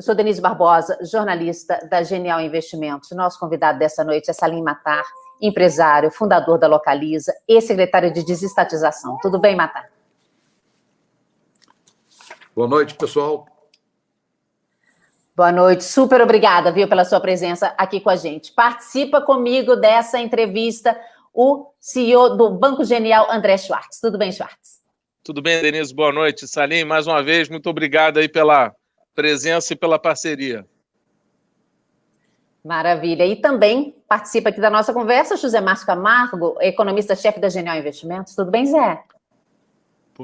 Eu sou Denise Barbosa, jornalista da Genial Investimentos. Nosso convidado dessa noite é Salim Matar, empresário, fundador da Localiza e secretário de Desestatização. Tudo bem, Matar? Boa noite, pessoal. Boa noite, super obrigada, viu, pela sua presença aqui com a gente. Participa comigo dessa entrevista o CEO do Banco Genial, André Schwartz. Tudo bem, Schwartz? Tudo bem, Denise? Boa noite. Salim, mais uma vez, muito obrigado aí pela presença e pela parceria. Maravilha. E também participa aqui da nossa conversa José Márcio Camargo, economista-chefe da Genial Investimentos. Tudo bem, Zé?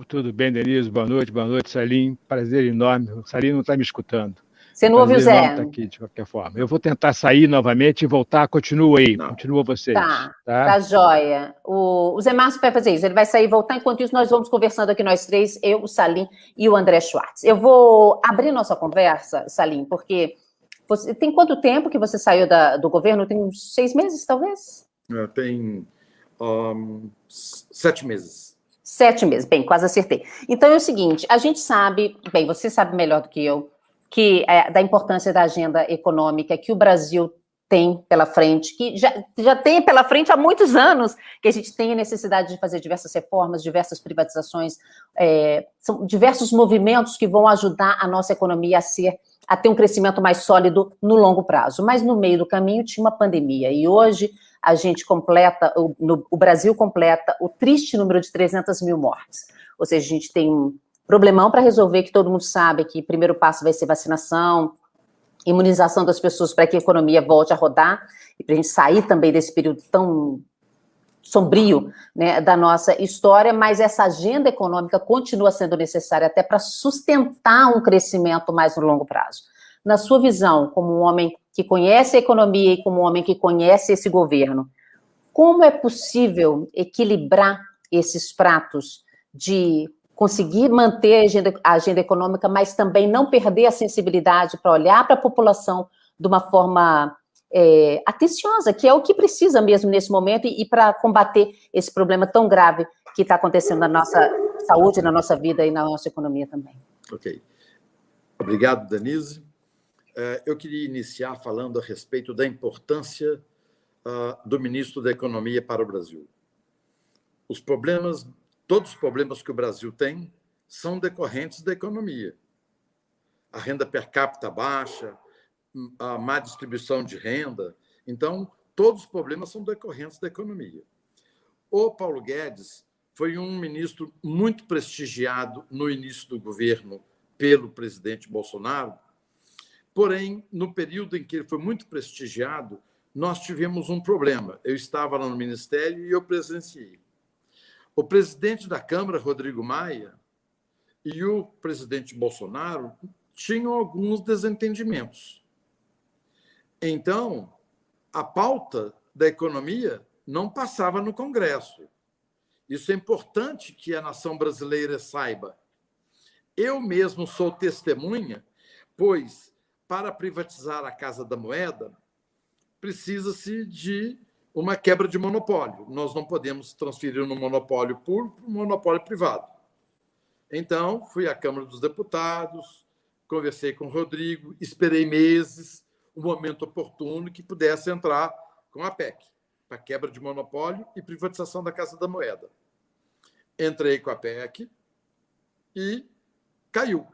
Tudo bem, Denise. Boa noite, Salim. Prazer enorme. O Salim não está me escutando. Você não ouviu o Zé? Tá aqui, de qualquer forma. Eu vou tentar sair novamente e voltar. Continua aí. Continua vocês. Tá joia. O Zé Márcio vai fazer isso. Ele vai sair e voltar. Enquanto isso, nós vamos conversando aqui nós três, eu, o Salim e o André Schwartz. Eu vou abrir nossa conversa, Salim, porque tem quanto tempo que você saiu do governo? Tem uns 6 meses, talvez? Tem 7 meses. 7 meses. Bem, quase acertei. Então é o seguinte, a gente sabe, bem, você sabe melhor do que eu, da importância da agenda econômica que o Brasil tem pela frente, que já tem pela frente há muitos anos, que a gente tem a necessidade de fazer diversas reformas, diversas privatizações, são diversos movimentos que vão ajudar a nossa economia a ter um crescimento mais sólido no longo prazo. Mas no meio do caminho tinha uma pandemia, e hoje a gente o Brasil completa o triste número de 300 mil mortes. Ou seja, a gente tem um problemão para resolver, que todo mundo sabe que o primeiro passo vai ser vacinação, imunização das pessoas para que a economia volte a rodar e para a gente sair também desse período tão sombrio, né, da nossa história, mas essa agenda econômica continua sendo necessária até para sustentar um crescimento mais no longo prazo. Na sua visão, como um homem que conhece a economia e como um homem que conhece esse governo, como é possível equilibrar esses pratos de conseguir manter a agenda econômica, mas também não perder a sensibilidade para olhar para a população de uma forma atenciosa, que é o que precisa mesmo nesse momento, e para combater esse problema tão grave que está acontecendo na nossa saúde, na nossa vida e na nossa economia também. Ok. Obrigado, Denise. Eu queria iniciar falando a respeito da importância do ministro da Economia para o Brasil. Todos os problemas que o Brasil tem são decorrentes da economia. A renda per capita baixa, a má distribuição de renda. Então, todos os problemas são decorrentes da economia. O Paulo Guedes foi um ministro muito prestigiado no início do governo pelo presidente Bolsonaro, porém, no período em que ele foi muito prestigiado, nós tivemos um problema. Eu estava lá no ministério e eu presenciei. O presidente da Câmara, Rodrigo Maia, e o presidente Bolsonaro tinham alguns desentendimentos. Então, a pauta da economia não passava no Congresso. Isso é importante que a nação brasileira saiba. Eu mesmo sou testemunha, pois, para privatizar a Casa da Moeda, precisa-se de uma quebra de monopólio. Nós não podemos transferir um monopólio público para um monopólio privado. Então, fui à Câmara dos Deputados, conversei com o Rodrigo, esperei meses, o momento oportuno que pudesse entrar com a PEC, para quebra de monopólio e privatização da Casa da Moeda. Entrei com a PEC e caiu.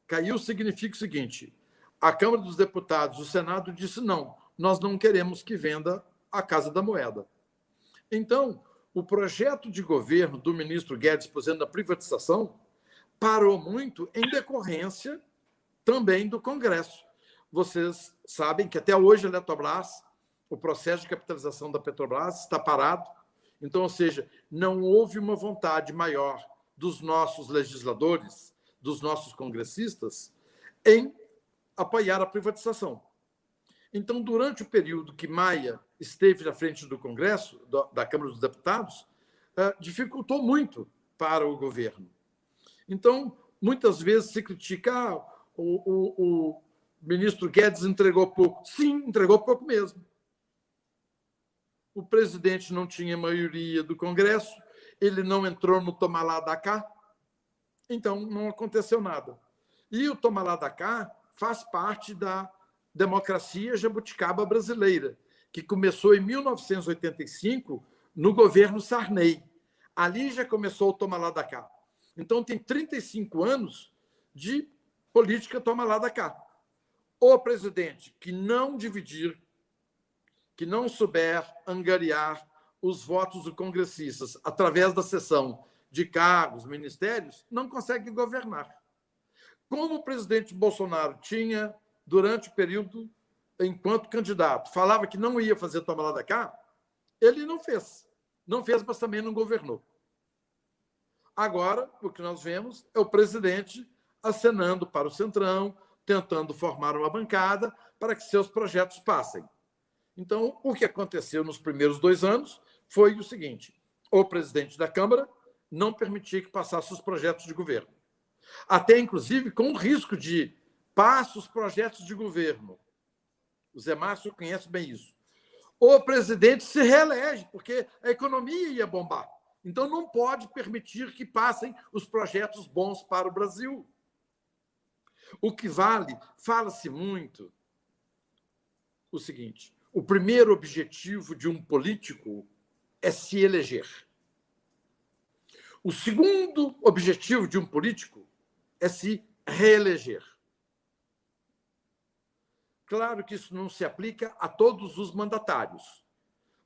Caiu significa o seguinte: a Câmara dos Deputados, o Senado disse não, nós não queremos que venda a Casa da Moeda. Então, o projeto de governo do ministro Guedes, por exemplo, da privatização, parou muito em decorrência também do Congresso. Vocês sabem que até hoje a Eletrobras, o processo de capitalização da Petrobras está parado. Então, ou seja, não houve uma vontade maior dos nossos legisladores, dos nossos congressistas, em apoiar a privatização. Então, durante o período que Maia esteve na frente do Congresso, da Câmara dos Deputados, dificultou muito para o governo. Então, muitas vezes se critica, o ministro Guedes entregou pouco. Sim, entregou pouco mesmo. O presidente não tinha maioria do Congresso, ele não entrou no tomar lá da cá, então não aconteceu nada. E o toma lá da cá faz parte da democracia jabuticaba brasileira, que começou em 1985 no governo Sarney. Ali já começou o toma lá da cá. Então, tem 35 anos de política toma lá da cá. O presidente que não dividir, que não souber angariar os votos dos congressistas através da cessão de cargos, ministérios, não consegue governar. Como o presidente Bolsonaro tinha, durante o período, enquanto candidato, falava que não ia fazer toma lá da cá, ele não fez. Não fez, mas também não governou. Agora, o que nós vemos é o presidente acenando para o Centrão, tentando formar uma bancada para que seus projetos passem. Então, o que aconteceu nos primeiros 2 anos foi o seguinte: o presidente da Câmara não permitia que passasse os projetos de governo. Até, inclusive, com o risco de passar os projetos de governo. O Zé Márcio conhece bem isso. O presidente se reelege, porque a economia ia bombar. Então, não pode permitir que passem os projetos bons para o Brasil. O que vale, fala-se muito o seguinte: o primeiro objetivo de um político é se eleger. O segundo objetivo de um político é se reeleger. Claro que isso não se aplica a todos os mandatários,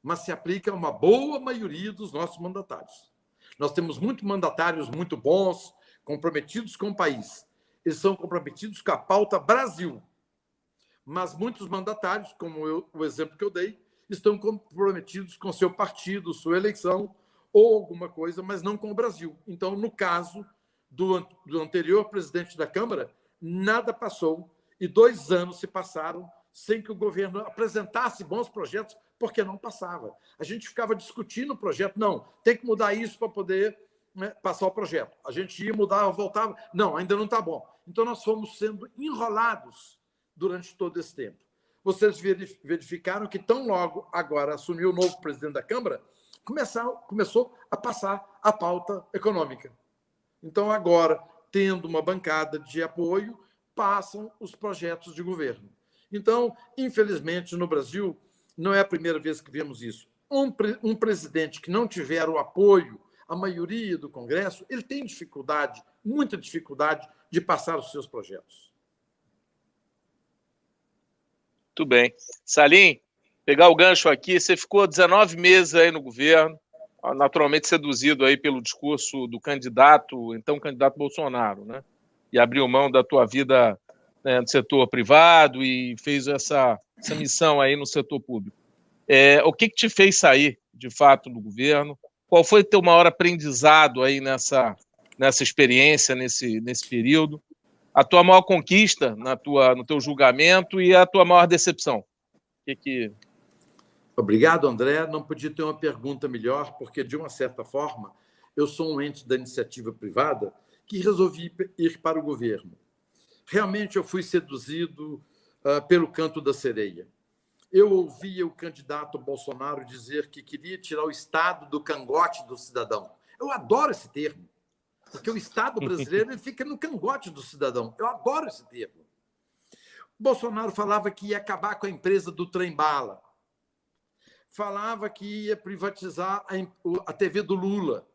mas se aplica a uma boa maioria dos nossos mandatários. Nós temos muitos mandatários muito bons, comprometidos com o país. Eles são comprometidos com a pauta Brasil. Mas muitos mandatários, como o exemplo que eu dei, estão comprometidos com seu partido, sua eleição ou alguma coisa, mas não com o Brasil. Então, no caso do anterior presidente da Câmara, nada passou e 2 anos se passaram sem que o governo apresentasse bons projetos, porque não passava. A gente ficava discutindo o projeto. Não, tem que mudar isso para poder, né, passar o projeto. A gente ia mudar, voltava. Não, ainda não está bom. Então, nós fomos sendo enrolados durante todo esse tempo. Vocês verificaram que, tão logo agora assumiu o novo presidente da Câmara, começou a passar a pauta econômica. Então, agora, tendo uma bancada de apoio, passam os projetos de governo. Então, infelizmente, no Brasil, não é a primeira vez que vemos isso. Um presidente que não tiver o apoio, a maioria do Congresso, ele tem dificuldade, muita dificuldade, de passar os seus projetos. Muito bem. Salim, pegar o gancho aqui, você ficou 19 meses aí no governo, naturalmente seduzido aí pelo discurso do candidato, então candidato Bolsonaro, né? E abriu mão da tua vida, né, no setor privado e fez essa missão aí no setor público. O que te fez sair, de fato, do governo? Qual foi o teu maior aprendizado aí nessa experiência, nesse período? A tua maior conquista no teu julgamento e a tua maior decepção? Obrigado, André. Não podia ter uma pergunta melhor, porque, de uma certa forma, eu sou um ente da iniciativa privada que resolvi ir para o governo. Realmente, eu fui seduzido pelo canto da sereia. Eu ouvia o candidato Bolsonaro dizer que queria tirar o Estado do cangote do cidadão. Eu adoro esse termo, porque o Estado brasileiro ele fica no cangote do cidadão. Eu adoro esse termo. Bolsonaro falava que ia acabar com a empresa do trem-bala. Falava que ia privatizar a TV do Lula.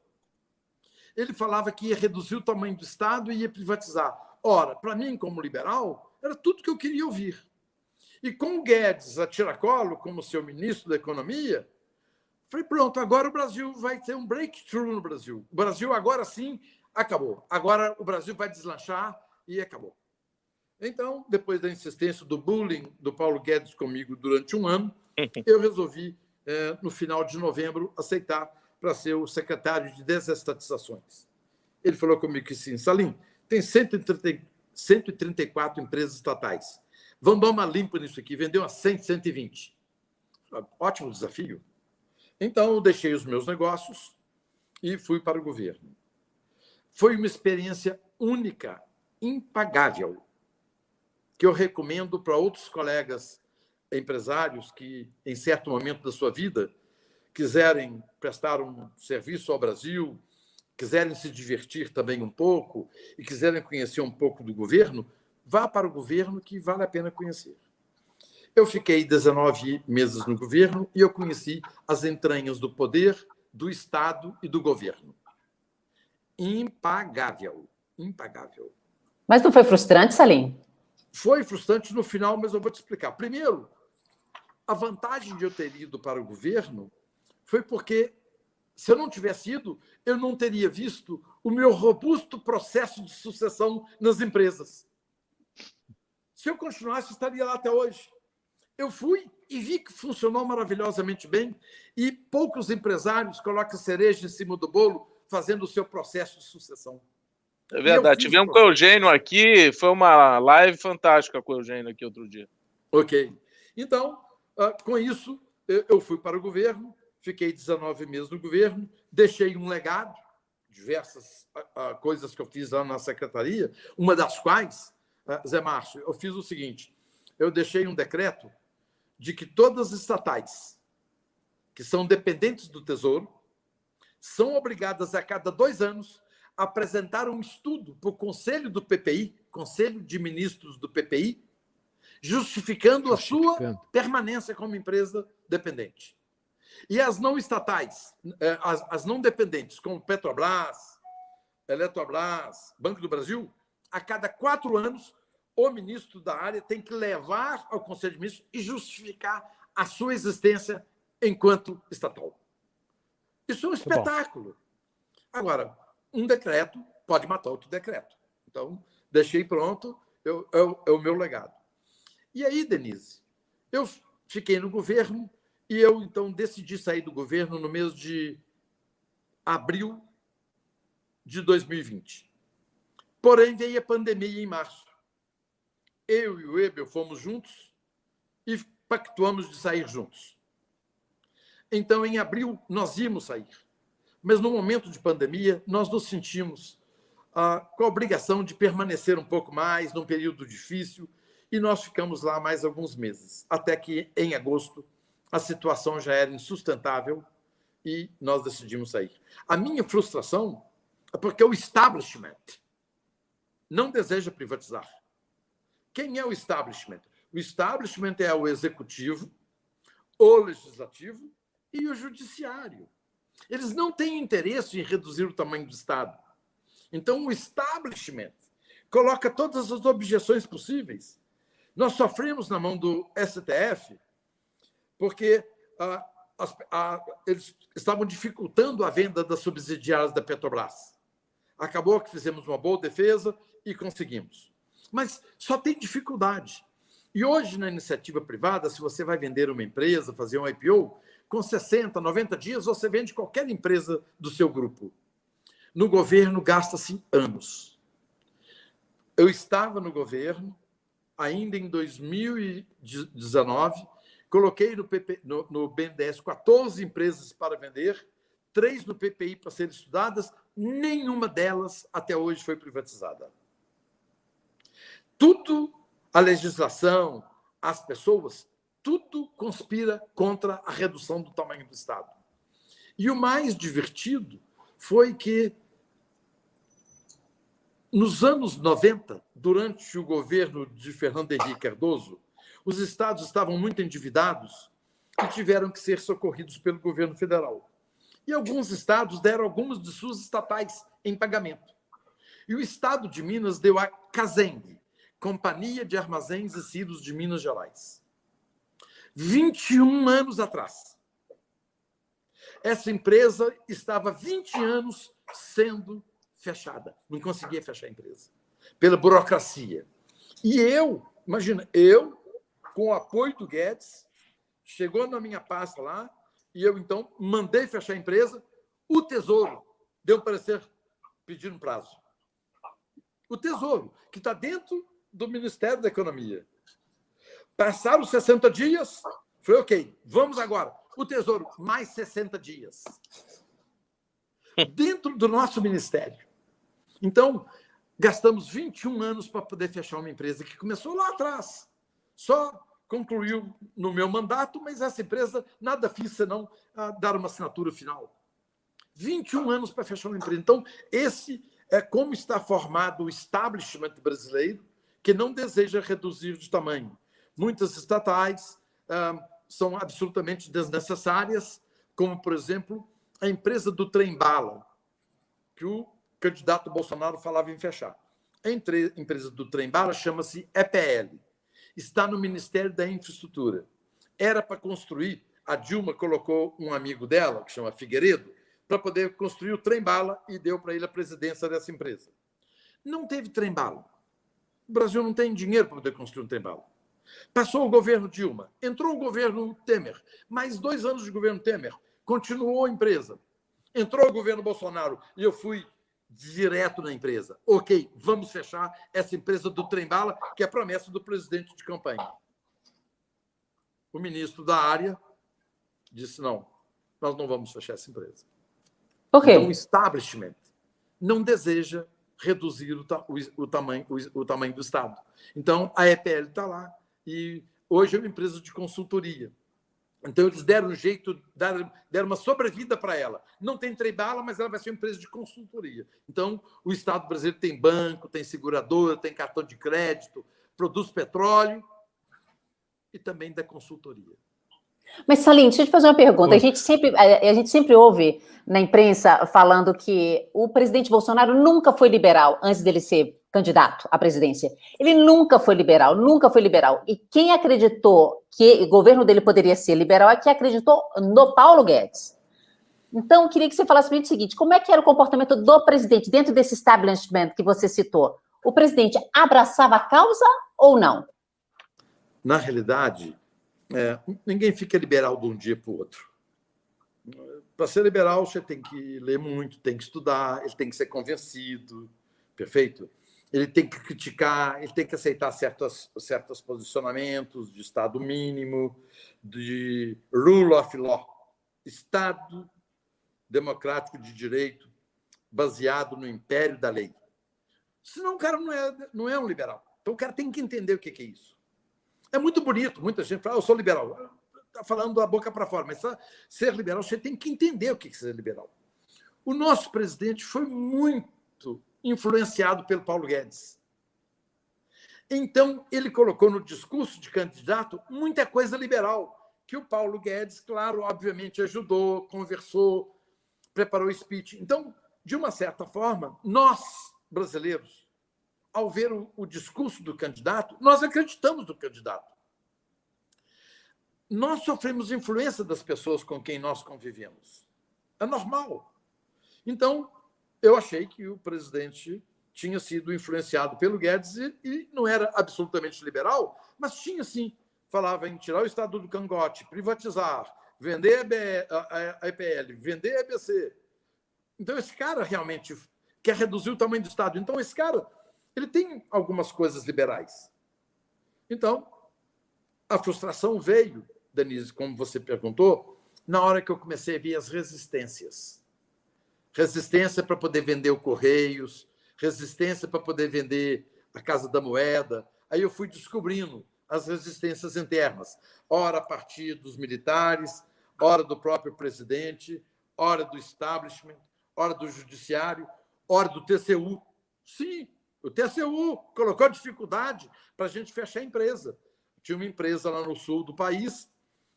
Ele falava que ia reduzir o tamanho do Estado e ia privatizar. Ora, para mim, como liberal, era tudo que eu queria ouvir. E com o Guedes a tiracolo, como seu ministro da Economia, falei, pronto, agora o Brasil vai ter um breakthrough no Brasil. O Brasil agora sim acabou. Agora o Brasil vai deslanchar e acabou. Então, depois da insistência do bullying do Paulo Guedes comigo durante 1 ano, eu resolvi, no final de novembro, aceitar para ser o secretário de desestatizações. Ele falou comigo que sim, Salim, tem 134 empresas estatais. Vamos dar uma limpa nisso aqui, vendeu a 100, 120. Ótimo desafio. Então, eu deixei os meus negócios e fui para o governo. Foi uma experiência única, impagável, que eu recomendo para outros colegas empresários que, em certo momento da sua vida, quiserem prestar um serviço ao Brasil, quiserem se divertir também um pouco e quiserem conhecer um pouco do governo, vá para o governo que vale a pena conhecer. Eu fiquei 19 meses no governo e eu conheci as entranhas do poder, do Estado e do governo. Impagável. Impagável. Mas não foi frustrante, Salim? Foi frustrante no final, mas eu vou te explicar. Primeiro, a vantagem de eu ter ido para o governo foi porque, se eu não tivesse ido, eu não teria visto o meu robusto processo de sucessão nas empresas. Se eu continuasse, eu estaria lá até hoje. Eu fui e vi que funcionou maravilhosamente bem e poucos empresários colocam cereja em cima do bolo fazendo o seu processo de sucessão. É verdade. Tivemos com o Eugênio aqui, foi uma live fantástica com o Eugênio aqui outro dia. Ok. Então, com isso, eu fui para o governo, fiquei 19 meses no governo, deixei um legado, diversas coisas que eu fiz lá na secretaria, uma das quais, Zé Márcio, eu fiz o seguinte, eu deixei um decreto de que todas as estatais que são dependentes do Tesouro são obrigadas a cada 2 anos a apresentar um estudo para o Conselho do PPI, Conselho de Ministros do PPI, justificando a sua permanência como empresa dependente. E as não estatais, as não dependentes, como Petrobras, Eletrobras, Banco do Brasil, a cada 4 anos, o ministro da área tem que levar ao Conselho de Ministros e justificar a sua existência enquanto estatal. Isso é um espetáculo. Agora, um decreto pode matar outro decreto. Então, deixei pronto, é o meu legado. E aí, Denise, eu fiquei no governo e eu, então, decidi sair do governo no mês de abril de 2020. Porém, veio a pandemia em março. Eu e o Ebel fomos juntos e pactuamos de sair juntos. Então, em abril, nós íamos sair. Mas, no momento de pandemia, nós nos sentimos com a obrigação de permanecer um pouco mais, num período difícil, e nós ficamos lá mais alguns meses, até que, em agosto, a situação já era insustentável e nós decidimos sair. A minha frustração é porque o establishment não deseja privatizar. Quem é o establishment? O establishment é o executivo, o legislativo e o judiciário. Eles não têm interesse em reduzir o tamanho do Estado. Então, o establishment coloca todas as objeções possíveis. Nós sofremos na mão do STF porque eles estavam dificultando a venda das subsidiárias da Petrobras. Acabou que fizemos uma boa defesa e conseguimos. Mas só tem dificuldade. E hoje, na iniciativa privada, se você vai vender uma empresa, fazer um IPO, com 60, 90 dias, você vende qualquer empresa do seu grupo. No governo, gasta-se anos. Eu estava no governo, ainda em 2019, coloquei no BNDES 14 empresas para vender, 3 no PPI para serem estudadas, nenhuma delas até hoje foi privatizada. Tudo, a legislação, as pessoas, tudo conspira contra a redução do tamanho do Estado. E o mais divertido foi que, nos anos 90, durante o governo de Fernando Henrique Cardoso, os estados estavam muito endividados e tiveram que ser socorridos pelo governo federal. E alguns estados deram algumas de suas estatais em pagamento. E o estado de Minas deu a Caseng, Companhia de Armazéns e Silos de Minas Gerais. 21 anos atrás. Essa empresa estava 20 anos sendo fechada. Não conseguia fechar a empresa. Pela burocracia. E imagina, com o apoio do Guedes, chegou na minha pasta lá, e eu, então, mandei fechar a empresa. O Tesouro deu um parecer pedindo prazo. O Tesouro, que está dentro do Ministério da Economia. Passaram 60 dias, falei, ok, vamos agora. O Tesouro, mais 60 dias. Dentro do nosso ministério. Então, gastamos 21 anos para poder fechar uma empresa que começou lá atrás. Só concluiu no meu mandato, mas essa empresa nada fiz senão dar uma assinatura final. 21 anos para fechar uma empresa. Então, esse é como está formado o establishment brasileiro, que não deseja reduzir de tamanho. Muitas estatais são absolutamente desnecessárias, como, por exemplo, a empresa do trem-bala, que o candidato Bolsonaro falava em fechar. A empresa do trem-bala chama-se EPL. Está no Ministério da Infraestrutura. Era para construir, a Dilma colocou um amigo dela, que chama Figueiredo, para poder construir o trem-bala e deu para ele a presidência dessa empresa. Não teve trem-bala. O Brasil não tem dinheiro para poder construir um trem-bala. Passou o governo Dilma, entrou o governo Temer, mais 2 anos de governo Temer, continuou a empresa. Entrou o governo Bolsonaro e eu fui direto na empresa. Ok, vamos fechar essa empresa do trem-bala, que é a promessa do presidente de campanha. O ministro da área disse, não, nós não vamos fechar essa empresa. Por quê? Então, o establishment não deseja reduzir o tamanho do Estado. Então, a EPL está lá e hoje é uma empresa de consultoria. Então, eles deram um jeito, deram uma sobrevida para ela. Não tem trem-bala, mas ela vai ser uma empresa de consultoria. Então, o Estado brasileiro tem banco, tem seguradora, tem cartão de crédito, produz petróleo e também dá consultoria. Mas, Salim, deixa eu te fazer uma pergunta. A gente sempre ouve na imprensa falando que o presidente Bolsonaro nunca foi liberal antes dele ser candidato à presidência. Ele nunca foi liberal, nunca foi liberal. E quem acreditou que o governo dele poderia ser liberal é quem acreditou no Paulo Guedes. Então, eu queria que você falasse para mim o seguinte, como é que era o comportamento do presidente dentro desse establishment que você citou? O presidente abraçava a causa ou não? Na realidade, ninguém fica liberal de um dia para o outro. Para ser liberal, você tem que ler muito, tem que estudar, ele tem que ser convencido, perfeito? Ele tem que criticar, ele tem que aceitar certos posicionamentos de Estado mínimo, de rule of law, Estado democrático de direito, baseado no império da lei. Senão o cara não é um liberal. Então o cara tem que entender o que é isso. É muito bonito, muita gente fala, eu sou liberal. Está falando da boca para fora, mas ser liberal, você tem que entender o que é ser liberal. O nosso presidente foi muito influenciado pelo Paulo Guedes. Então, ele colocou no discurso de candidato muita coisa liberal, que o Paulo Guedes, claro, obviamente ajudou, conversou, preparou o speech. Então, de uma certa forma, nós, brasileiros, ao ver o discurso do candidato, nós acreditamos no candidato. Nós sofremos influência das pessoas com quem nós convivemos. É normal. Então, eu achei que o presidente tinha sido influenciado pelo Guedes e não era absolutamente liberal, mas tinha, sim. Falava em tirar o Estado do cangote, privatizar, vender a EPL, vender a EBC. Então, esse cara realmente quer reduzir o tamanho do Estado. Então, esse cara ele tem algumas coisas liberais. Então, a frustração veio, Denise, como você perguntou, na hora que eu comecei a ver as resistências. Resistência para poder vender o Correios, resistência para poder vender a Casa da Moeda. Aí eu fui descobrindo as resistências internas, ora a partir dos militares, ora do próprio presidente, ora do establishment, ora do judiciário, ora do TCU. Sim, o TCU colocou dificuldade para a gente fechar a empresa. Tinha uma empresa lá no sul do país,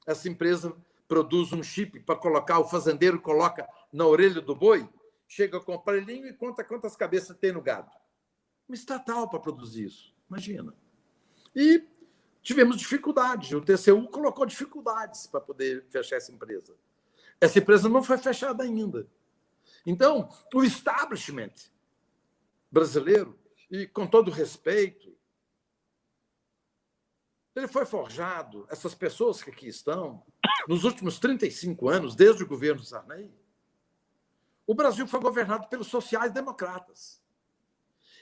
essa empresa produz um chip para colocar, o fazendeiro coloca na orelha do boi, chega com o aparelhinho e conta quantas cabeças tem no gado. Uma estatal para produzir isso, imagina. E tivemos dificuldades, o TCU colocou dificuldades para poder fechar essa empresa. Essa empresa não foi fechada ainda. Então, o establishment brasileiro, e com todo respeito, ele foi forjado, essas pessoas que aqui estão, nos últimos 35 anos, desde o governo Sarney, o Brasil foi governado pelos sociais-democratas.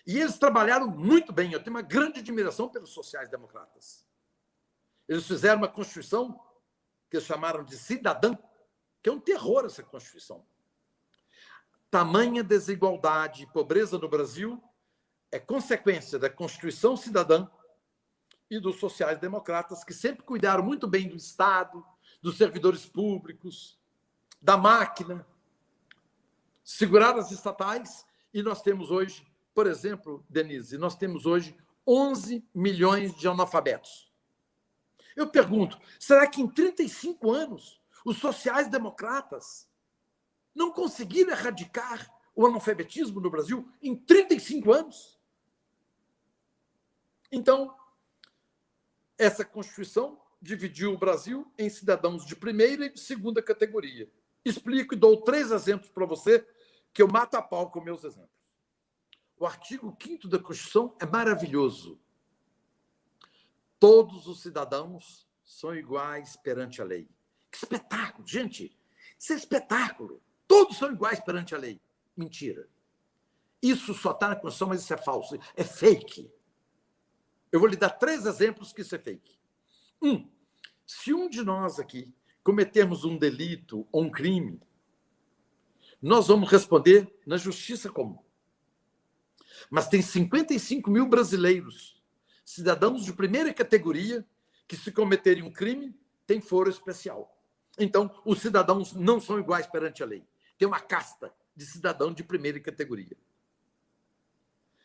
E eles trabalharam muito bem. Eu tenho uma grande admiração pelos sociais-democratas. Eles fizeram uma Constituição que eles chamaram de cidadã, que é um terror essa Constituição. Tamanha desigualdade e pobreza no Brasil é consequência da Constituição cidadã e dos sociais-democratas, que sempre cuidaram muito bem do Estado, dos servidores públicos, da máquina. segurar as estatais, e nós temos hoje, por exemplo, Denise, nós temos hoje 11 milhões de analfabetos. Eu pergunto, será que em 35 anos os sociais-democratas não conseguiram erradicar o analfabetismo no Brasil em 35 anos? Então, essa Constituição dividiu o Brasil em cidadãos de primeira e de segunda categoria. Explico e dou 3 exemplos para você, que eu mato a pau com meus exemplos. O artigo 5º da Constituição é maravilhoso. Todos os cidadãos são iguais perante a lei. Que espetáculo, gente! Isso é espetáculo. Todos são iguais perante a lei. Mentira. Isso só está na Constituição, mas isso é falso. É fake. Eu vou lhe dar 3 exemplos que isso é fake. Se um de nós aqui cometermos um delito ou um crime, nós vamos responder na justiça comum. Mas tem 55 mil brasileiros, cidadãos de primeira categoria, que, se cometerem um crime, têm foro especial. Então, os cidadãos não são iguais perante a lei. Tem uma casta de cidadão de primeira categoria.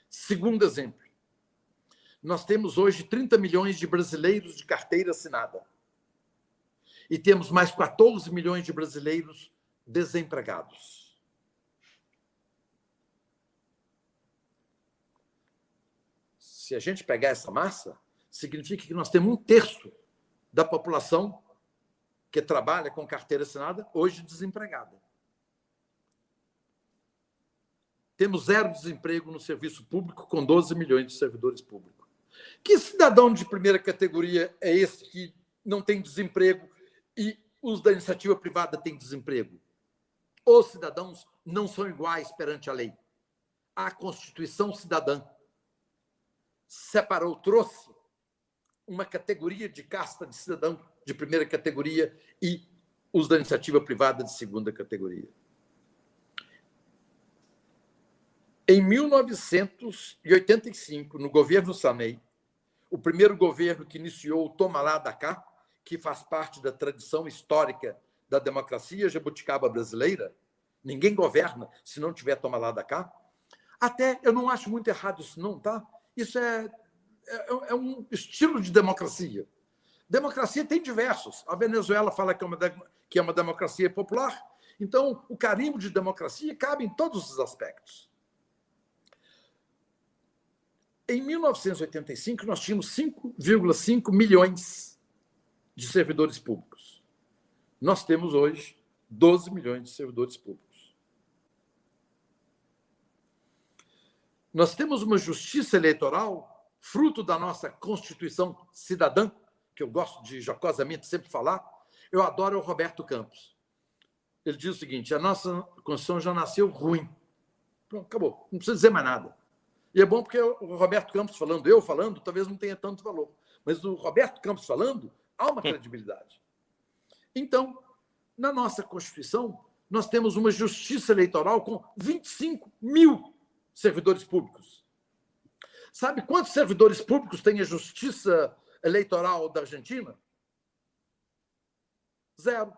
Segundo exemplo, nós temos hoje 30 milhões de brasileiros de carteira assinada. E temos mais 14 milhões de brasileiros desempregados. Se a gente pegar essa massa, significa que nós temos 1/3 da população que trabalha com carteira assinada hoje desempregada. Temos 0 desemprego no serviço público, com 12 milhões de servidores públicos. Que cidadão de primeira categoria é esse que não tem desemprego e os da iniciativa privada têm desemprego? Os cidadãos não são iguais perante a lei. A Constituição Cidadã separou, trouxe uma categoria de casta de cidadão de primeira categoria e os da iniciativa privada de segunda categoria. Em 1985, no governo Sarney, o primeiro governo que iniciou o Toma lá da cá, que faz parte da tradição histórica da democracia jabuticaba brasileira, ninguém governa se não tiver toma lá da cá. Até eu não acho muito errado isso não, tá? Isso é um estilo de democracia. Democracia tem diversos. A Venezuela fala que é uma democracia popular. Então, o carimbo de democracia cabe em todos os aspectos. Em 1985, nós tínhamos 5,5 milhões de servidores públicos. Nós temos hoje 12 milhões de servidores públicos. Nós temos uma justiça eleitoral, fruto da nossa Constituição Cidadã, que eu gosto de jocosamente sempre falar. Eu adoro o Roberto Campos. Ele diz o seguinte: a nossa Constituição já nasceu ruim. Pronto, acabou. Não precisa dizer mais nada. E é bom porque o Roberto Campos falando, eu falando, talvez não tenha tanto valor. Mas o Roberto Campos falando, há uma credibilidade. Então, na nossa Constituição, nós temos uma justiça eleitoral com 25 mil servidores públicos. Sabe quantos servidores públicos tem a justiça eleitoral da Argentina? 0.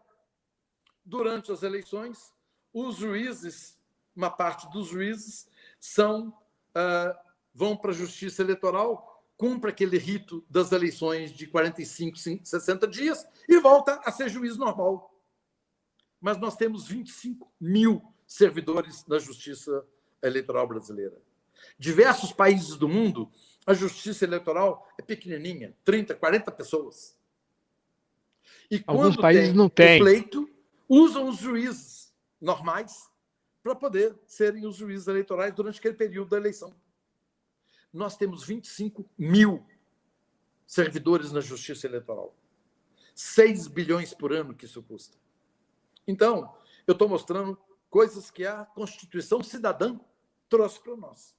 Durante as eleições, os juízes, uma parte dos juízes, vão para a justiça eleitoral, cumpre aquele rito das eleições de 45, 60 dias e volta a ser juiz normal. Mas nós temos 25 mil servidores na justiça eleitoral brasileira. Diversos países do mundo, a justiça eleitoral é pequenininha, 30, 40 pessoas. E alguns quando países não o têm pleito, usam os juízes normais para poder serem os juízes eleitorais durante aquele período da eleição. Nós temos 25 mil servidores na justiça eleitoral. 6 bilhões por ano que isso custa. Então, eu estou mostrando coisas que a Constituição Cidadã trouxe para nós.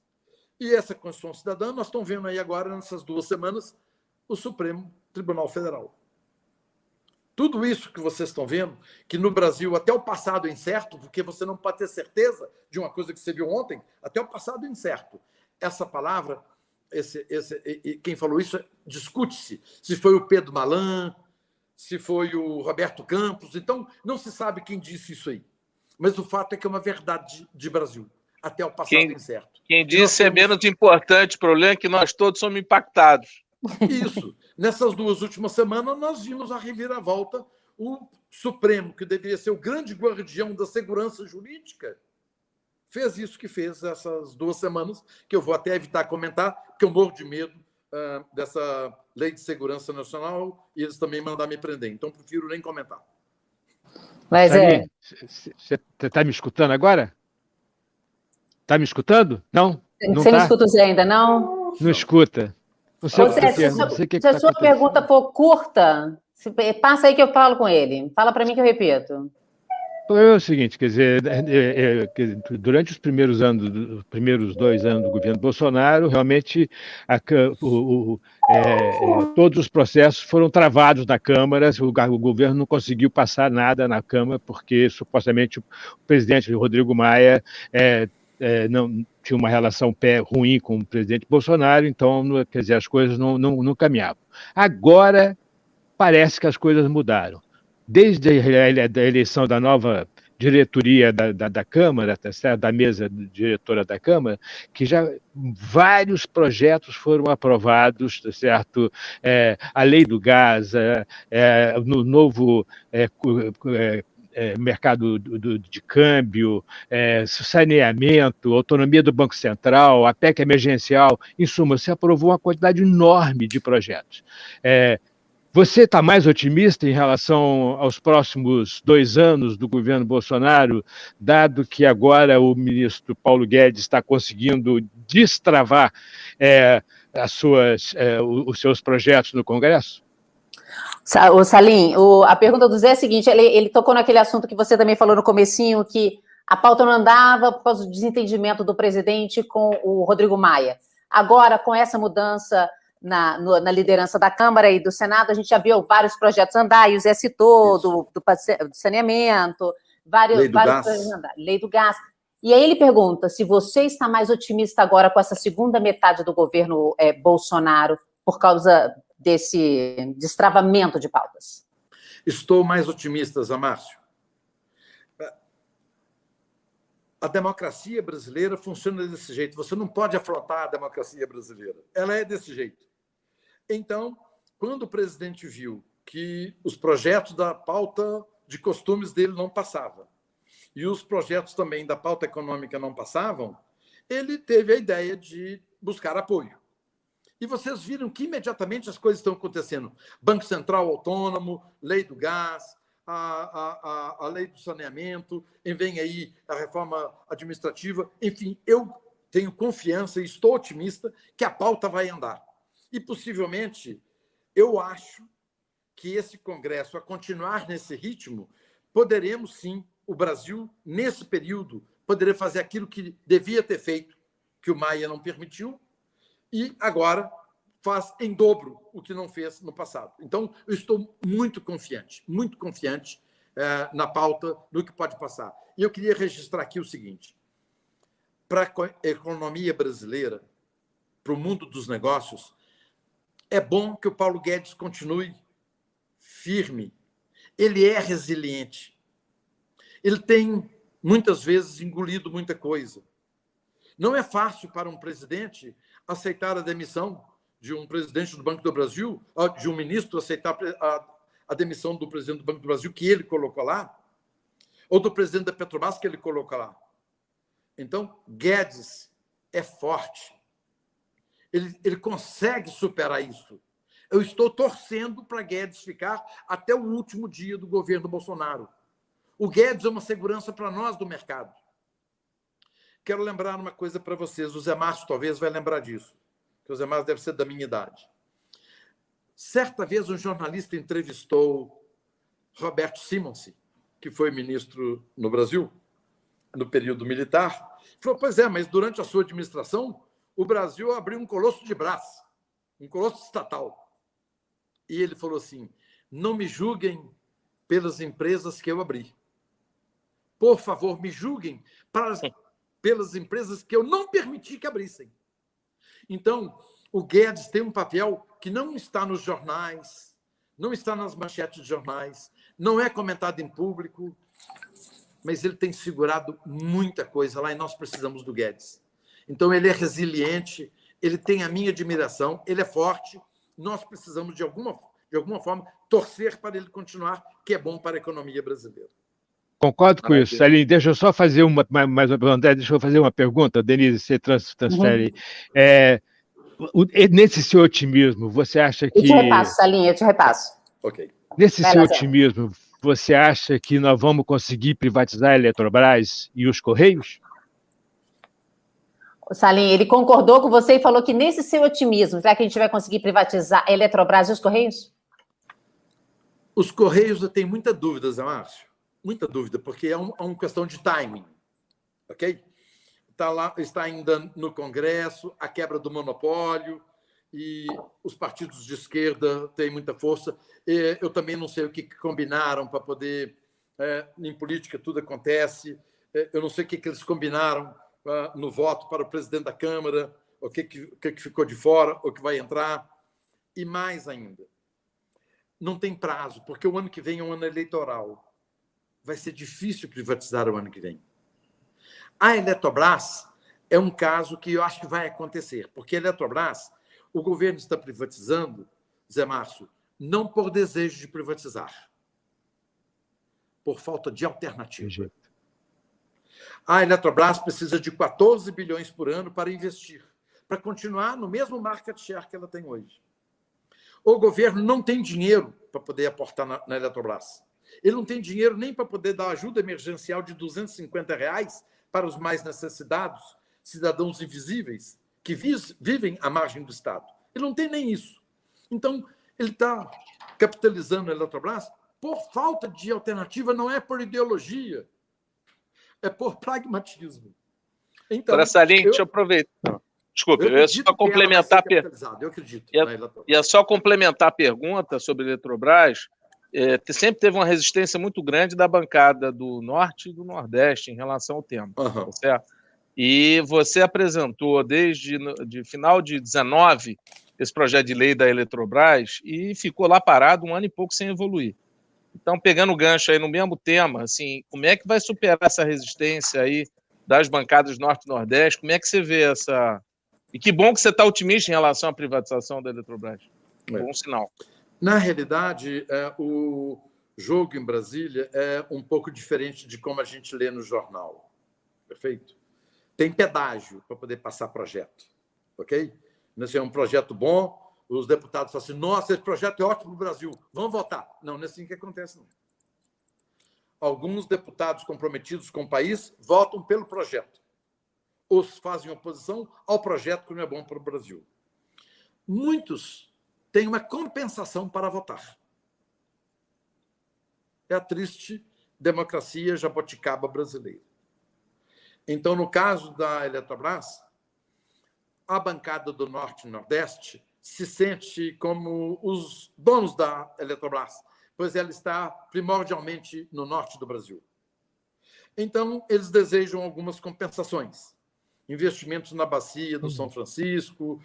E essa Constituição Cidadã, nós estamos vendo aí agora, nessas 2 semanas, o Supremo Tribunal Federal. Tudo isso que vocês estão vendo, que no Brasil até o passado é incerto, porque você não pode ter certeza de uma coisa que você viu ontem, até o passado é incerto. Essa palavra, quem falou isso, discute-se se foi o Pedro Malan, se foi o Roberto Campos, então não se sabe quem disse isso aí. Mas o fato é que é uma verdade de Brasil, até o passado incerto. Quem disse é menos importante, o problema é que nós todos somos impactados. Isso. Nessas 2 últimas semanas, nós vimos a reviravolta. O Supremo, que deveria ser o grande guardião da segurança jurídica, fez isso que fez essas 2 semanas, que eu vou até evitar comentar, porque eu morro de medo dessa Lei de Segurança Nacional e eles também mandar me prender. Então, prefiro nem comentar. Mas Salim, você está me escutando agora? Está me escutando? Não? Você não escuta o Zé ainda, não? Não escuta. Não sei o que se a sua pergunta for curta, passa aí que eu falo com ele. Fala para mim que eu repito. É o seguinte, quer dizer, durante os primeiros 2 anos do governo Bolsonaro, realmente todos os processos foram travados na Câmara, o governo não conseguiu passar nada na Câmara, porque supostamente o presidente Rodrigo Maia não tinha uma relação ruim com o presidente Bolsonaro, então, quer dizer, as coisas não caminhavam. Agora, parece que as coisas mudaram. Desde a eleição da nova diretoria da Câmara, tá certo? Da mesa diretora da Câmara, que já vários projetos foram aprovados, tá certo? A lei do gás, no novo mercado de câmbio, saneamento, autonomia do Banco Central, a PEC emergencial, em suma, se aprovou uma quantidade enorme de projetos. Você está mais otimista em relação aos próximos 2 anos do governo Bolsonaro, dado que agora o ministro Paulo Guedes está conseguindo destravar os seus projetos no Congresso? Salim, a pergunta do Zé é a seguinte, ele tocou naquele assunto que você também falou no comecinho, que a pauta não andava por causa do desentendimento do presidente com o Rodrigo Maia. Agora, com essa mudança na liderança da Câmara e do Senado, a gente já viu vários projetos andar, e o Zé citou, do saneamento, vários projetos andar, lei do gás. E aí ele pergunta se você está mais otimista agora com essa segunda metade do governo Bolsonaro por causa desse destravamento de pautas. Estou mais otimista, Zé Márcio. A democracia brasileira funciona desse jeito. Você não pode afrontar a democracia brasileira. Ela é desse jeito. Então, quando o presidente viu que os projetos da pauta de costumes dele não passavam e os projetos também da pauta econômica não passavam, ele teve a ideia de buscar apoio. E vocês viram que imediatamente as coisas estão acontecendo. Banco Central autônomo, lei do gás, a lei do saneamento, vem aí a reforma administrativa. Enfim, eu tenho confiança e estou otimista que a pauta vai andar. E, possivelmente, eu acho que esse Congresso, a continuar nesse ritmo, poderemos, sim, o Brasil, nesse período, poderia fazer aquilo que devia ter feito, que o Maia não permitiu, e agora faz em dobro o que não fez no passado. Então, eu estou muito confiante na pauta, no que pode passar. E eu queria registrar aqui o seguinte: para a economia brasileira, para o mundo dos negócios, é bom que o Paulo Guedes continue firme. Ele é resiliente. Ele tem, muitas vezes, engolido muita coisa. Não é fácil para um presidente aceitar a demissão de um presidente do Banco do Brasil, de um ministro aceitar a demissão do presidente do Banco do Brasil, que ele colocou lá, ou do presidente da Petrobras, que ele colocou lá. Então, Guedes é forte. Ele consegue superar isso. Eu estou torcendo para Guedes ficar até o último dia do governo Bolsonaro. O Guedes é uma segurança para nós do mercado. Quero lembrar uma coisa para vocês. O Zé Márcio talvez vai lembrar disso, porque o Zé Márcio deve ser da minha idade. Certa vez, um jornalista entrevistou Roberto Simonsi, que foi ministro no Brasil, no período militar. Falou, pois é, mas durante a sua administração, o Brasil abriu um colosso de Brás, um colosso estatal. E ele falou assim, não me julguem pelas empresas que eu abri. Por favor, me julguem pelas empresas que eu não permiti que abrissem. Então, o Guedes tem um papel que não está nos jornais, não está nas manchetes de jornais, não é comentado em público, mas ele tem segurado muita coisa lá e nós precisamos do Guedes. Então, ele é resiliente, ele tem a minha admiração, ele é forte, nós precisamos, de alguma forma, torcer para ele continuar, que é bom para a economia brasileira. Concordo com isso. Salim, deixa eu só fazer mais uma pergunta. André, deixa eu fazer uma pergunta. Denise, você transfere. Nesse seu otimismo, você acha que... Eu te repasso, Salim, eu te repasso. Ok. Nesse seu otimismo, você acha que nós vamos conseguir privatizar a Eletrobras e os Correios? Salim, ele concordou com você e falou que nesse seu otimismo, será que a gente vai conseguir privatizar a Eletrobras e os Correios? Os Correios, eu tenho muita dúvida, Zé Márcio. Muita dúvida, porque é uma questão de timing. Ok? Está ainda no Congresso, a quebra do monopólio, e os partidos de esquerda têm muita força. Eu também não sei o que combinaram para poder... em política tudo acontece. Eu não sei o que eles combinaram no voto para o presidente da Câmara, o que ficou de fora, o que vai entrar. E mais ainda, não tem prazo, porque o ano que vem é um ano eleitoral. Vai ser difícil privatizar o ano que vem. A Eletrobras é um caso que eu acho que vai acontecer, porque a Eletrobras, o governo está privatizando, Zé Márcio, não por desejo de privatizar, por falta de alternativa. A Eletrobras precisa de 14 bilhões por ano para investir, para continuar no mesmo market share que ela tem hoje. O governo não tem dinheiro para poder aportar na Eletrobras. Ele não tem dinheiro nem para poder dar ajuda emergencial de R$250 para os mais necessitados, cidadãos invisíveis, que vivem à margem do Estado. Ele não tem nem isso. Então, ele está capitalizando a Eletrobras por falta de alternativa, não é por ideologia, é por pragmatismo. Então, Salim, deixa eu aproveitar. Desculpe, eu ia só complementar eu acredito. Ia só complementar a pergunta sobre a Eletrobras. Sempre teve uma resistência muito grande da bancada do Norte e do Nordeste em relação ao tema. Tá certo? E você apresentou desde final de 19 esse projeto de lei da Eletrobras e ficou lá parado 1 ano e pouco sem evoluir. Então, pegando o gancho aí no mesmo tema, assim, como é que vai superar essa resistência aí das bancadas Norte e Nordeste? Como é que você vê essa... E que bom que você está otimista em relação à privatização da Eletrobras. Bom sinal. Na realidade, o jogo em Brasília é um pouco diferente de como a gente lê no jornal. Perfeito? Tem pedágio para poder passar projeto. Ok? Esse é um projeto bom, os deputados falam assim, nossa, esse projeto é ótimo para o Brasil, vamos votar. Não, não é assim que acontece, não. Alguns deputados comprometidos com o país votam pelo projeto. Os fazem oposição ao projeto que não é bom para o Brasil. Muitos têm uma compensação para votar. É a triste democracia jabuticaba brasileira. Então, no caso da Eletrobras, a bancada do Norte e Nordeste se sente como os donos da Eletrobras, pois ela está primordialmente no norte do Brasil. Então, eles desejam algumas compensações. Investimentos na bacia do São Francisco,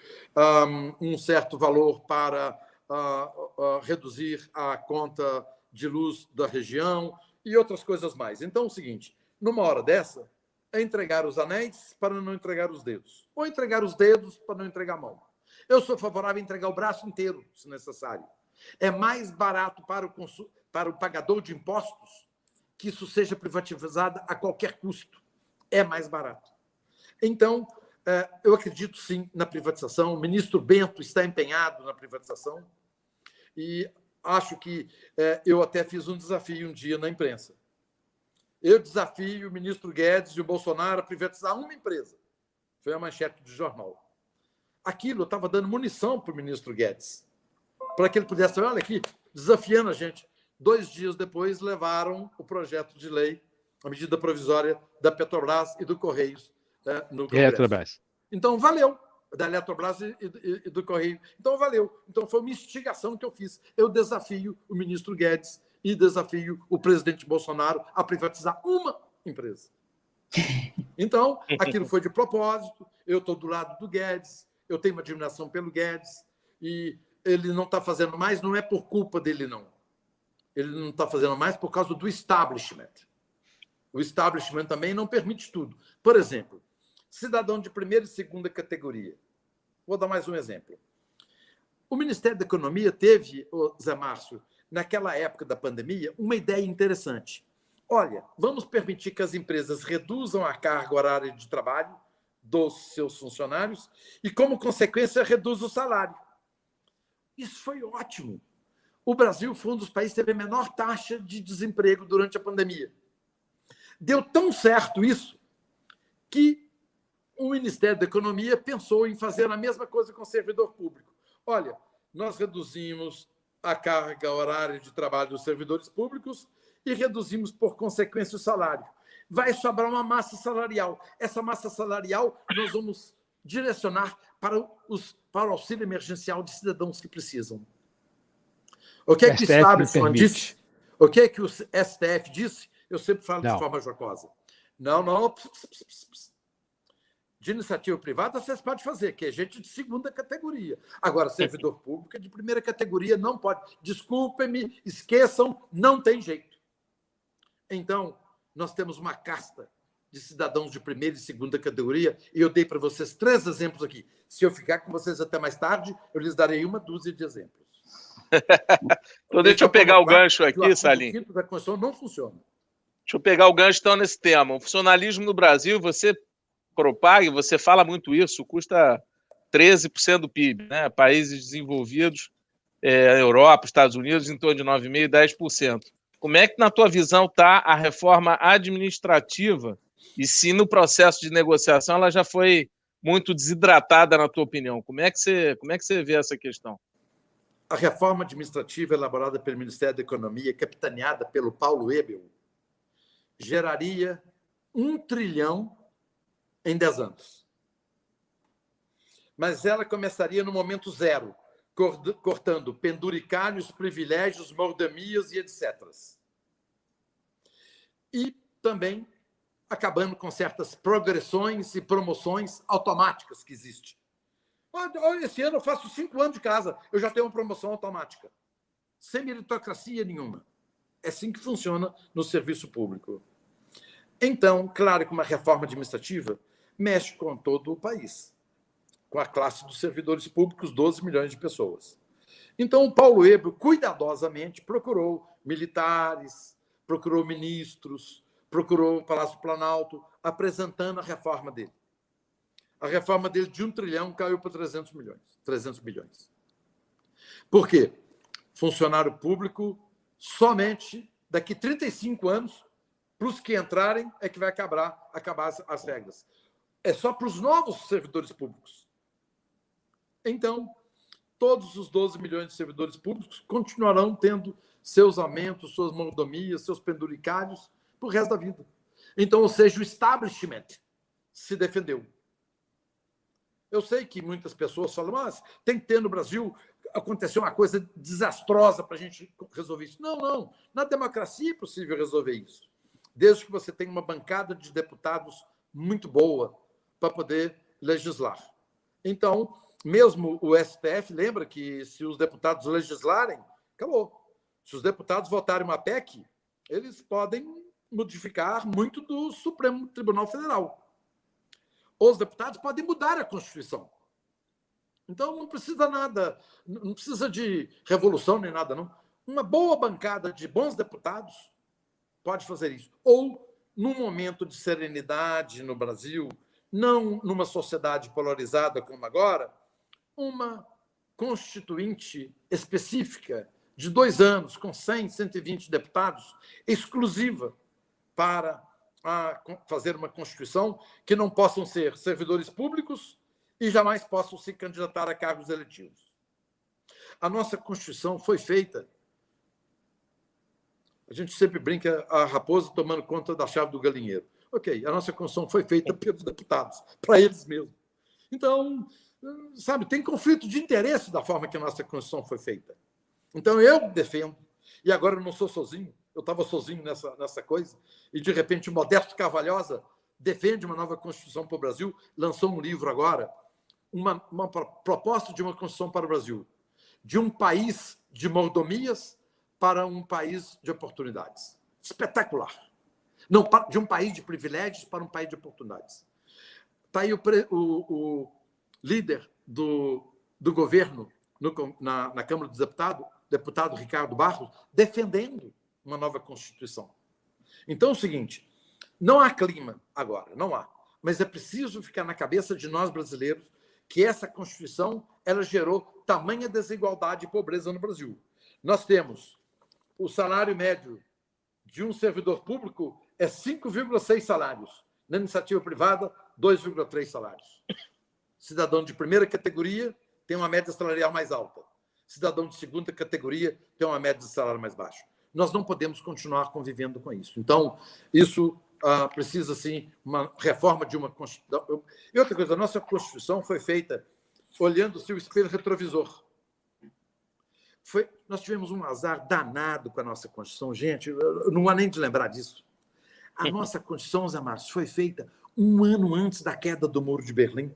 um certo valor para reduzir a conta de luz da região e outras coisas mais. Então, é o seguinte, numa hora dessa, é entregar os anéis para não entregar os dedos, ou entregar os dedos para não entregar a mão. Eu sou favorável a entregar o braço inteiro, se necessário. É mais barato para o pagador de impostos que isso seja privatizado a qualquer custo. É mais barato. Então, eu acredito, sim, na privatização. O ministro Bento está empenhado na privatização e acho que eu até fiz um desafio um dia na imprensa. Eu desafio o ministro Guedes e o Bolsonaro a privatizar uma empresa. Foi a manchete do jornal. Aquilo estava dando munição para o ministro Guedes, para que ele pudesse saber, olha aqui, desafiando a gente. 2 dias depois, levaram o projeto de lei, a medida provisória da Petrobras e do Correios no Congresso. Eletrobras. Então, valeu. Da Eletrobras e do Correio. Então, valeu. Então, foi uma instigação que eu fiz. Eu desafio o ministro Guedes e desafio o presidente Bolsonaro a privatizar uma empresa. Então, aquilo foi de propósito. Eu estou do lado do Guedes, eu tenho uma admiração pelo Guedes, e ele não está fazendo mais, não é por culpa dele, não. Ele não está fazendo mais por causa do establishment. O establishment também não permite tudo. Por exemplo, cidadão de primeira e segunda categoria. Vou dar mais um exemplo. O Ministério da Economia teve, Zé Márcio, naquela época da pandemia, uma ideia interessante. Olha, vamos permitir que as empresas reduzam a carga horária de trabalho dos seus funcionários e, como consequência, reduz o salário. Isso foi ótimo. O Brasil foi um dos países que teve a menor taxa de desemprego durante a pandemia. Deu tão certo isso que o Ministério da Economia pensou em fazer a mesma coisa com o servidor público. Olha, nós reduzimos a carga horária de trabalho dos servidores públicos e reduzimos, por consequência, o salário. Vai sobrar uma massa salarial. Essa massa salarial nós vamos direcionar para o auxílio emergencial de cidadãos que precisam. O que é que o establishment disse? O que é que o STF disse? Eu sempre falo de forma jocosa. Não. De iniciativa privada, vocês podem fazer, que é gente de segunda categoria. Agora, servidor público é de primeira categoria, não pode. Desculpem-me, esqueçam, não tem jeito. Então, nós temos uma casta de cidadãos de primeira e segunda categoria, e eu dei para vocês 3 exemplos aqui. Se eu ficar com vocês até mais tarde, eu lhes darei 1 dúzia de exemplos. Então, deixa eu pegar o gancho aqui, Salim. O 5º da Constituição não funciona. Deixa eu pegar o gancho, então, nesse tema. O funcionalismo no Brasil, você propaga, você fala muito isso, custa 13% do PIB, né? Países desenvolvidos, Europa, Estados Unidos, em torno de 9,5%, 10%. Como é que, na tua visão, está a reforma administrativa e se no processo de negociação ela já foi muito desidratada, na tua opinião? Como é que você vê essa questão? A reforma administrativa elaborada pelo Ministério da Economia, capitaneada pelo Paulo Ebel, geraria 1 trilhão em 10 anos. Mas ela começaria no momento zero, cortando penduricalhos, privilégios, mordomias e etc. E também acabando com certas progressões e promoções automáticas que existem. Esse ano eu faço 5 anos de casa, eu já tenho uma promoção automática, sem meritocracia nenhuma. É assim que funciona no serviço público. Então, claro que uma reforma administrativa mexe com todo o país, com a classe dos servidores públicos, 12 milhões de pessoas. Então, o Paulo Ebel, cuidadosamente, procurou militares, procurou ministros, procurou o Palácio do Planalto, apresentando a reforma dele. A reforma dele de 1 trilhão caiu para 300 bilhões. Por quê? Funcionário público, somente daqui 35 anos, para os que entrarem, é que vai acabar as regras. É só para os novos servidores públicos. Então, todos os 12 milhões de servidores públicos continuarão tendo seus aumentos, suas mordomias, seus penduricários para o resto da vida. Então, ou seja, o establishment se defendeu. Eu sei que muitas pessoas falam, mas tem que ter no Brasil, aconteceu uma coisa desastrosa para a gente resolver isso. Não. Na democracia é possível resolver isso, desde que você tenha uma bancada de deputados muito boa para poder legislar. Então, mesmo o STF, lembra que se os deputados legislarem, acabou. Se os deputados votarem uma PEC, eles podem modificar muito do Supremo Tribunal Federal. Os deputados podem mudar a Constituição. Então, não precisa nada, não precisa de revolução nem nada, não. Uma boa bancada de bons deputados pode fazer isso. Ou, num momento de serenidade no Brasil, não numa sociedade polarizada como agora, uma constituinte específica de 2 anos, com 100, 120 deputados, exclusiva para fazer uma Constituição que não possam ser servidores públicos e jamais possam se candidatar a cargos eletivos. A nossa Constituição foi feita... A gente sempre brinca a raposa tomando conta da chave do galinheiro. Ok, a nossa Constituição foi feita pelos deputados, para eles mesmos. Então, sabe, tem conflito de interesse da forma que a nossa Constituição foi feita. Então, eu defendo, e agora eu não sou sozinho, eu estava sozinho nessa coisa, e, de repente, o Modesto Carvalhosa defende uma nova Constituição para o Brasil, lançou um livro agora, uma proposta de uma Constituição para o Brasil, de um país de mordomias para um país de oportunidades. Espetacular. Não, de um país de privilégios para um país de oportunidades. Está aí o líder do governo na Câmara dos Deputados, deputado Ricardo Barros, defendendo uma nova Constituição. Então é o seguinte, não há clima agora, não há. Mas é preciso ficar na cabeça de nós brasileiros que essa Constituição ela gerou tamanha desigualdade e pobreza no Brasil. Nós temos o salário médio de um servidor público é 5,6 salários. Na iniciativa privada, 2,3 salários. Cidadão de primeira categoria tem uma média salarial mais alta. Cidadão de segunda categoria tem uma média de salário mais baixa. Nós não podemos continuar convivendo com isso. Então, isso precisa, sim, uma reforma de uma Constituição. E outra coisa, a nossa Constituição foi feita olhando-se o espelho retrovisor. Nós tivemos um azar danado com a nossa Constituição. Gente, eu não há nem de lembrar disso. A nossa Constituição, Zé Márcio, foi feita um ano antes da queda do Muro de Berlim.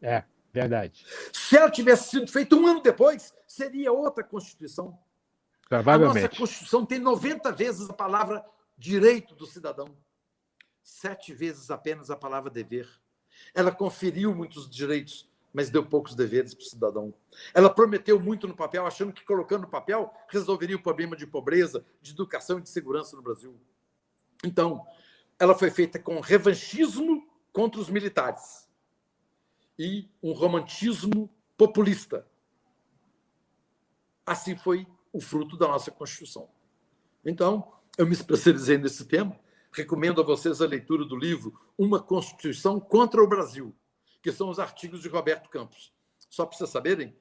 É, verdade. Se ela tivesse sido feita um ano depois, seria outra Constituição. Provavelmente. A nossa Constituição tem 90 vezes a palavra direito do cidadão, 7 vezes apenas a palavra dever. Ela conferiu muitos direitos, mas deu poucos deveres para o cidadão. Ela prometeu muito no papel, achando que colocando no papel resolveria o problema de pobreza, de educação e de segurança no Brasil. Então, ela foi feita com revanchismo contra os militares e um romantismo populista. Assim foi o fruto da nossa Constituição. Então, eu me especializei nesse tema, recomendo a vocês a leitura do livro Uma Constituição contra o Brasil, que são os artigos de Roberto Campos. Só para vocês saberem,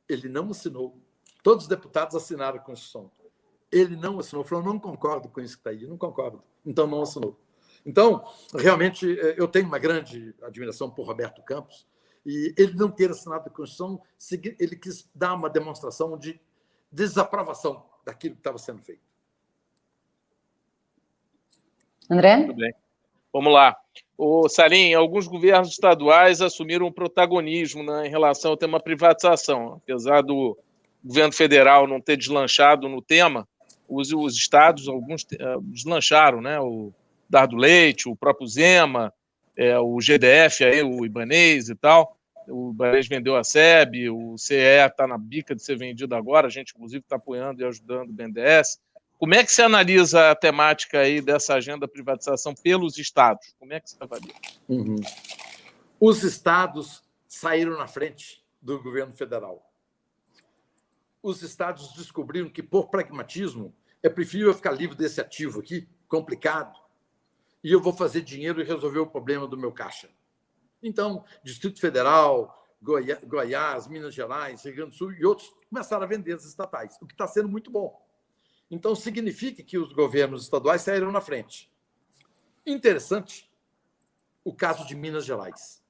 ele não assinou. Todos os deputados assinaram a Constituição. Ele não assinou, falou, não concordo com isso que está aí, não concordo. Então, não assinou. Então, realmente, eu tenho uma grande admiração por Roberto Campos, e ele não ter assinado a Constituição, ele quis dar uma demonstração de desaprovação daquilo que estava sendo feito. André? Muito bem. Vamos lá. Salim, alguns governos estaduais assumiram o protagonismo, né, em relação ao tema privatização. Apesar do governo federal não ter deslanchado no tema, os estados, alguns deslancharam, né? O Dardo Leite, o próprio Zema, o GDF, aí, o Ibanez e tal. O Ibanez vendeu a SEB, o CE está na bica de ser vendido agora, a gente, inclusive, está apoiando e ajudando o BNDES. Como é que você analisa a temática aí dessa agenda de privatização pelos estados? Como é que você avalia? Uhum. Os estados saíram na frente do governo federal. Os estados descobriram que, por pragmatismo, é preferível ficar livre desse ativo aqui, complicado, e eu vou fazer dinheiro e resolver o problema do meu caixa. Então, Distrito Federal, Goiás, Minas Gerais, Rio Grande do Sul e outros começaram a vender as estatais, o que está sendo muito bom. Então, significa que os governos estaduais saíram na frente. Interessante o caso de Minas Gerais.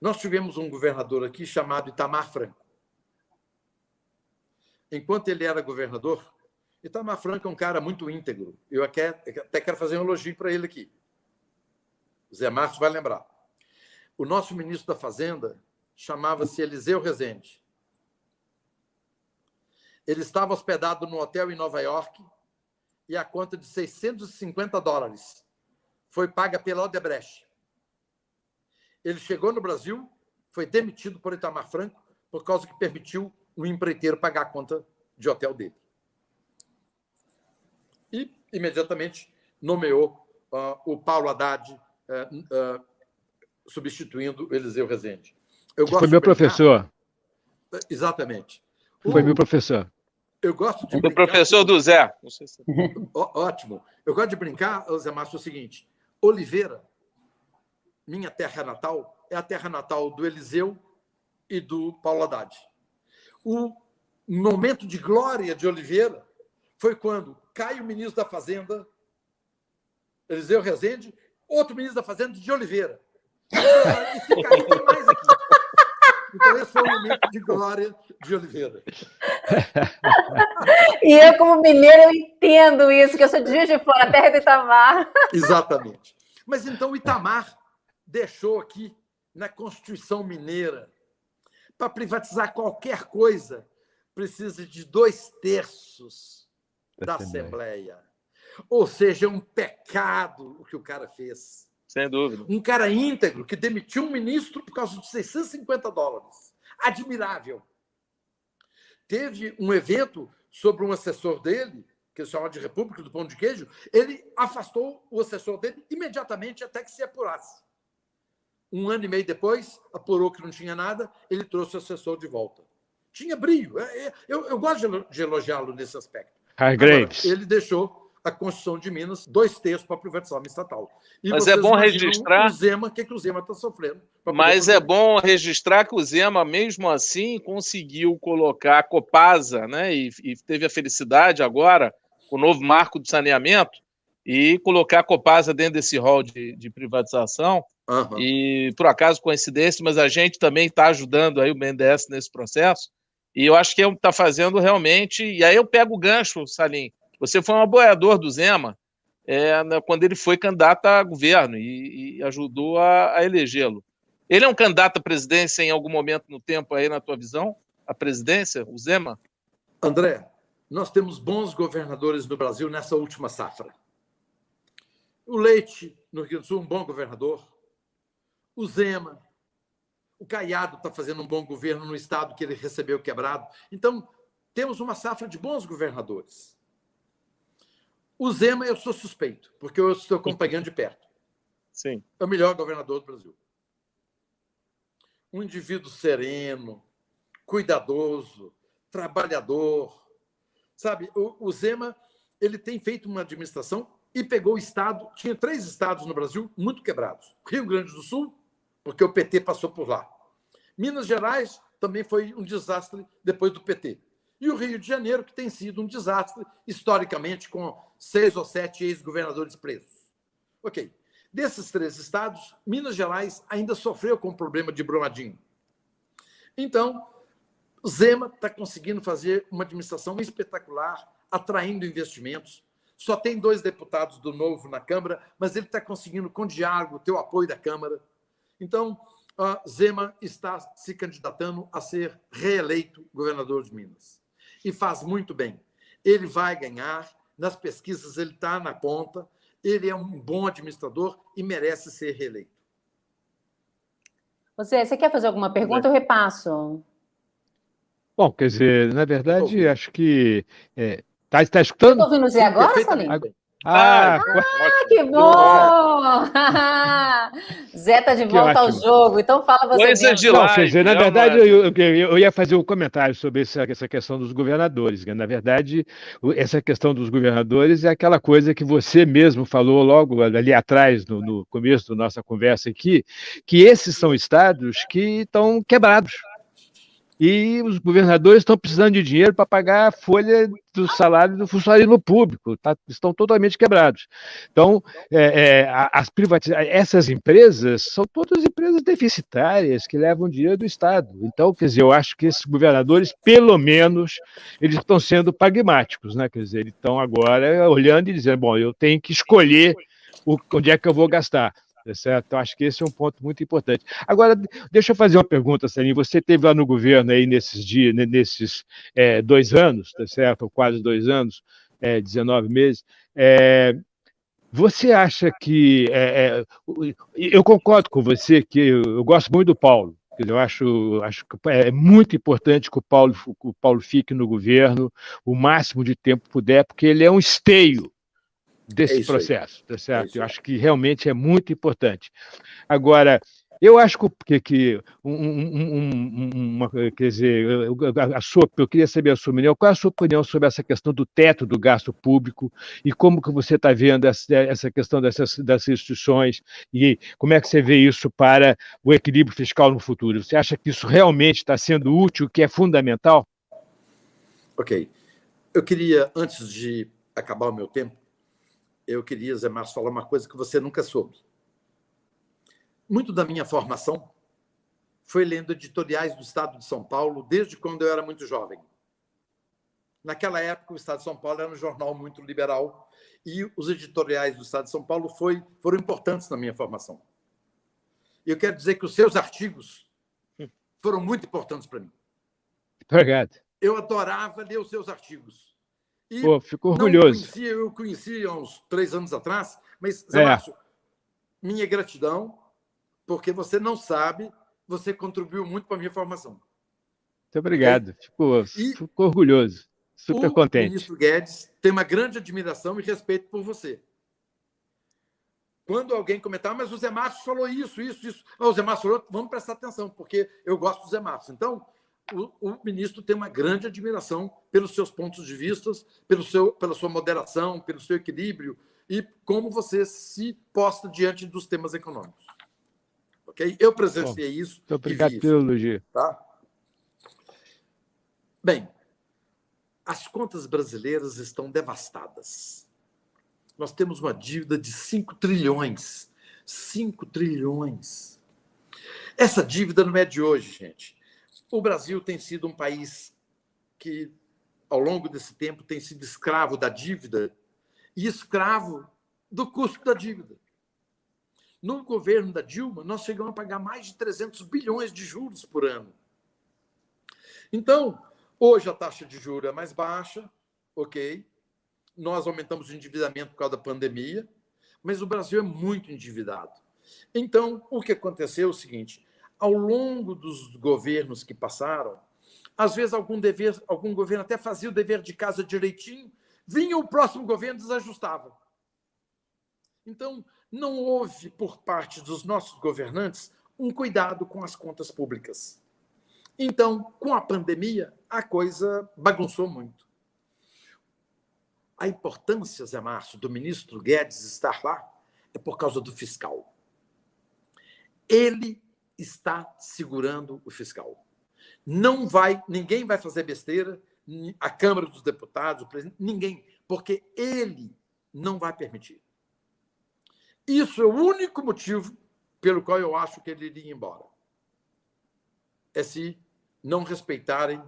Nós tivemos um governador aqui chamado Itamar Franco. Enquanto ele era governador, Itamar Franco é um cara muito íntegro. Eu até quero fazer um elogio para ele aqui. O Zé Márcio vai lembrar. O nosso ministro da Fazenda chamava-se Eliseu Rezende. Ele estava hospedado no hotel em Nova York e a conta de $650 foi paga pela Odebrecht. Ele chegou no Brasil, foi demitido por Itamar Franco por causa que permitiu um empreiteiro pagar a conta de hotel dele. E, imediatamente, nomeou o Paulo Haddad, substituindo o Eliseu Rezende. Foi meu professor. Exatamente. Foi meu professor. Eu gosto de brincar... professor do Zé. Não sei se... Ótimo. Eu gosto de brincar, Zé Márcio, o seguinte. Oliveira, minha terra natal, é a terra natal do Eliseu e do Paulo Haddad. O momento de glória de Oliveira foi quando cai o ministro da Fazenda, Eliseu Rezende, outro ministro da Fazenda de Oliveira. E se cair, tem mais aqui. Então, esse foi o momento de glória de Oliveira. E eu, como mineiro, eu entendo isso, que eu sou de Juiz de Fora, terra do Itamar. Exatamente. Mas, então, o Itamar deixou aqui, na Constituição Mineira, para privatizar qualquer coisa, precisa de 2/3 da Assembleia. Ou seja, é um pecado o que o cara fez. Sem dúvida. Um cara íntegro que demitiu um ministro por causa de $650. Admirável. Teve um evento sobre um assessor dele, que ele chamava de República do Pão de Queijo, ele afastou o assessor dele imediatamente até que se apurasse. 1 ano e meio depois, apurou que não tinha nada, ele trouxe o assessor de volta. Tinha brilho. Eu gosto de elogiá-lo nesse aspecto. Agora, ele deixou a Constituição de Minas 2/3 para privatizar uma estatal. E mas é bom registrar o Zema, o que o Zema está sofrendo. Mas é bom registrar que o Zema, mesmo assim, conseguiu colocar a Copasa, né, e teve a felicidade agora, com o novo marco do saneamento, e colocar a Copasa dentro desse rol de privatização. Uhum. E, por acaso, coincidência, mas a gente também está ajudando aí o BNDES nesse processo. E eu acho que está fazendo realmente... E aí eu pego o gancho, Salim. Você foi um apoiador do Zema quando ele foi candidato a governo e ajudou a elegê-lo. Ele é um candidato à presidência em algum momento no tempo aí, na tua visão? A presidência, o Zema? André, nós temos bons governadores no Brasil nessa última safra. O Leite, no Rio Grande do Sul, um bom governador. O Zema. O Caiado está fazendo um bom governo no estado que ele recebeu quebrado. Então, temos uma safra de bons governadores. O Zema, eu sou suspeito, porque eu estou acompanhando de perto. Sim. É o melhor governador do Brasil. Um indivíduo sereno, cuidadoso, trabalhador. Sabe, o Zema, ele tem feito uma administração e pegou o estado... Tinha 3 estados no Brasil muito quebrados. Rio Grande do Sul, porque o PT passou por lá. Minas Gerais também foi um desastre depois do PT. E o Rio de Janeiro, que tem sido um desastre, historicamente, com 6 ou 7 ex-governadores presos. Ok. Desses 3 estados, Minas Gerais ainda sofreu com o problema de Brumadinho. Então, Zema está conseguindo fazer uma administração espetacular, atraindo investimentos. Só tem 2 deputados do Novo na Câmara, mas ele está conseguindo, com diálogo, ter o apoio da Câmara. Então, Zema está se candidatando a ser reeleito governador de Minas. E faz muito bem. Ele vai ganhar, nas pesquisas ele está na ponta, ele é um bom administrador e merece ser reeleito. Você quer fazer alguma pergunta? Eu repasso. Bom, quer dizer, na verdade, acho que... Está escutando? Estou ouvindo o Zé agora, Salim? Que bom! Zé está de volta ao jogo, então fala você mesmo. Não, quer dizer, na verdade, eu ia fazer um comentário sobre essa questão dos governadores. Na verdade, essa questão dos governadores é aquela coisa que você mesmo falou logo ali atrás, no começo da nossa conversa aqui, que esses são estados que estão quebrados. E os governadores estão precisando de dinheiro para pagar a folha do salário do funcionalismo público, estão totalmente quebrados. Então, essas empresas são todas empresas deficitárias que levam dinheiro do Estado. Então, quer dizer, eu acho que esses governadores, pelo menos, eles estão sendo pragmáticos, né? Quer dizer, eles estão agora olhando e dizendo, bom, eu tenho que escolher onde é que eu vou gastar. Certo? Então, acho que esse é um ponto muito importante. Agora, deixa eu fazer uma pergunta, Salim. Você esteve lá no governo aí nesses 2 anos, tá certo? Ou quase 2 anos, 19 meses. Você acha que... eu concordo com você que eu gosto muito do Paulo. Eu acho que é muito importante que o Paulo fique no governo o máximo de tempo puder, porque ele é um esteio desse processo, tá certo? Eu acho que realmente é muito importante. Agora, eu acho que quer dizer, eu queria saber a sua opinião. Qual é a sua opinião sobre essa questão do teto do gasto público e como que você está vendo essa questão dessas instituições e como é que você vê isso para o equilíbrio fiscal no futuro? Você acha que isso realmente está sendo útil, que é fundamental? Ok. Eu queria, antes de acabar o meu tempo, eu queria, Zé Márcio, falar uma coisa que você nunca soube. Muito da minha formação foi lendo editoriais do Estado de São Paulo desde quando eu era muito jovem. Naquela época, o Estado de São Paulo era um jornal muito liberal e os editoriais do Estado de São Paulo foram importantes na minha formação. E eu quero dizer que os seus artigos foram muito importantes para mim. Obrigado. Eu adorava ler os seus artigos. E pô, fico orgulhoso. eu conheci há uns 3 anos atrás, mas, Zé Márcio, minha gratidão, porque você não sabe, você contribuiu muito para a minha formação. Muito obrigado. Fico orgulhoso, super contente. O ministro Guedes tem uma grande admiração e respeito por você. Quando alguém comentar, mas o Zé Márcio falou isso. O Zé Márcio falou, vamos prestar atenção, porque eu gosto do Zé Márcio. Então, o ministro tem uma grande admiração pelos seus pontos de vista, pela sua moderação, pelo seu equilíbrio e como você se posta diante dos temas econômicos. Ok? Eu presenciei isso. Muito obrigado pelo elogio. Tá? Bem, as contas brasileiras estão devastadas. Nós temos uma dívida de 5 trilhões. 5 trilhões. Essa dívida não é de hoje, gente. O Brasil tem sido um país que, ao longo desse tempo, tem sido escravo da dívida e escravo do custo da dívida. No governo da Dilma, nós chegamos a pagar mais de 300 bilhões de juros por ano. Então, hoje a taxa de juros é mais baixa, ok? Nós aumentamos o endividamento por causa da pandemia, mas o Brasil é muito endividado. Então, o que aconteceu é o seguinte, ao longo dos governos que passaram, às vezes algum governo até fazia o dever de casa direitinho, vinha o próximo governo e desajustava. Então, não houve, por parte dos nossos governantes, um cuidado com as contas públicas. Então, com a pandemia, a coisa bagunçou muito. A importância, Zé Márcio, do ministro Guedes estar lá é por causa do fiscal. Ele está segurando o fiscal. Ninguém vai fazer besteira, a Câmara dos Deputados, o presidente, ninguém, porque ele não vai permitir. Isso é o único motivo pelo qual eu acho que ele iria embora. É se não respeitarem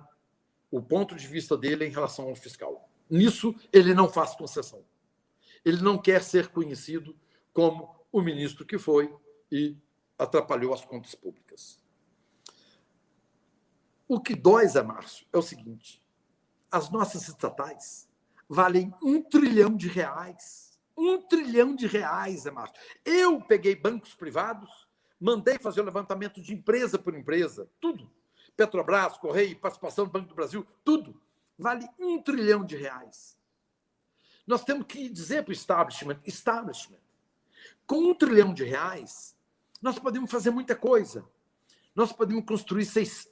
o ponto de vista dele em relação ao fiscal. Nisso, ele não faz concessão. Ele não quer ser conhecido como o ministro que foi e atrapalhou as contas públicas. O que dói, Zé Márcio, é o seguinte, as nossas estatais valem R$1 trilhão. R$1 trilhão, Zé Márcio. Eu peguei bancos privados, mandei fazer o levantamento de empresa por empresa, tudo. Petrobras, Correio, participação do Banco do Brasil, tudo. Vale R$1 trilhão. Nós temos que dizer para o establishment, com R$1 trilhão, nós podemos fazer muita coisa. Nós podemos construir 6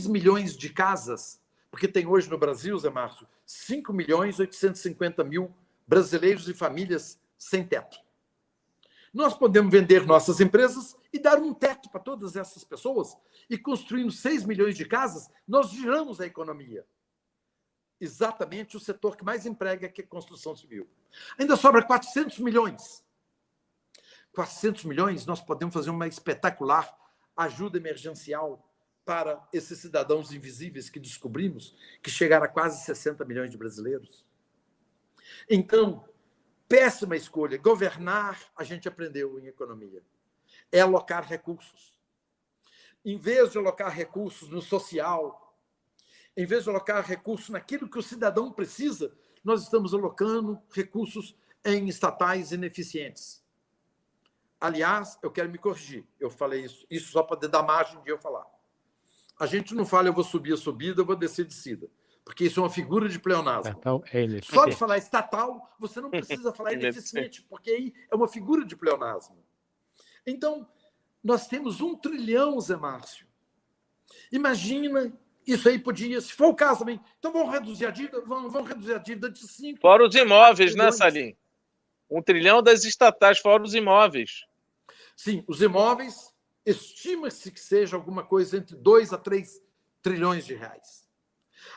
milhões de casas, porque tem hoje no Brasil, Zé Márcio, 5.850.000 brasileiros e famílias sem teto. Nós podemos vender nossas empresas e dar um teto para todas essas pessoas e construindo 6 milhões de casas, nós giramos a economia. Exatamente o setor que mais emprega, que é a construção civil. Ainda sobra 400 milhões. 400 milhões, nós podemos fazer uma espetacular ajuda emergencial para esses cidadãos invisíveis que descobrimos que chegaram a quase 60 milhões de brasileiros. Então, péssima escolha. Governar, a gente aprendeu em economia, é alocar recursos. Em vez de alocar recursos no social, em vez de alocar recursos naquilo que o cidadão precisa, nós estamos alocando recursos em estatais ineficientes. Aliás, eu quero me corrigir. Eu falei isso só para dar margem de eu falar. A gente não fala eu vou subir a subida, eu vou descer a descida, porque isso é uma figura de pleonasmo. Só de falar estatal, você não precisa falar ineficiente, porque aí é uma figura de pleonasmo. Então, nós temos R$1 trilhão, Zé Márcio. Imagina, isso aí podia, se for o caso também, então vamos reduzir a dívida, vamos reduzir a dívida de 5. Fora os imóveis, né, Salim? R$1 trilhão das estatais, fora os imóveis. Sim, os imóveis, estima-se que seja alguma coisa entre 2 a 3 trilhões de reais.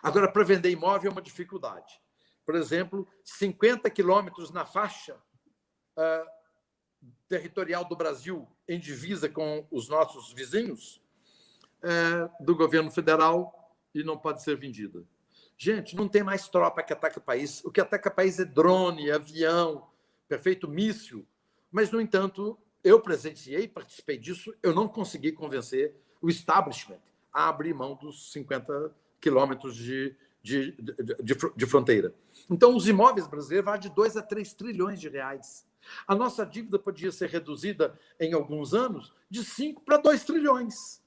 Agora, para vender imóvel é uma dificuldade. Por exemplo, 50 quilômetros na faixa territorial do Brasil, em divisa com os nossos vizinhos, do governo federal, e não pode ser vendida. Gente, não tem mais tropa que ataca o país. O que ataca o país é drone, avião, perfeito míssil. Mas, no entanto, eu presenciei, participei disso, eu não consegui convencer o establishment a abrir mão dos 50 quilômetros de de fronteira. Então, os imóveis brasileiros vão de 2 a 3 trilhões de reais. A nossa dívida podia ser reduzida em alguns anos de 5 para 2 trilhões.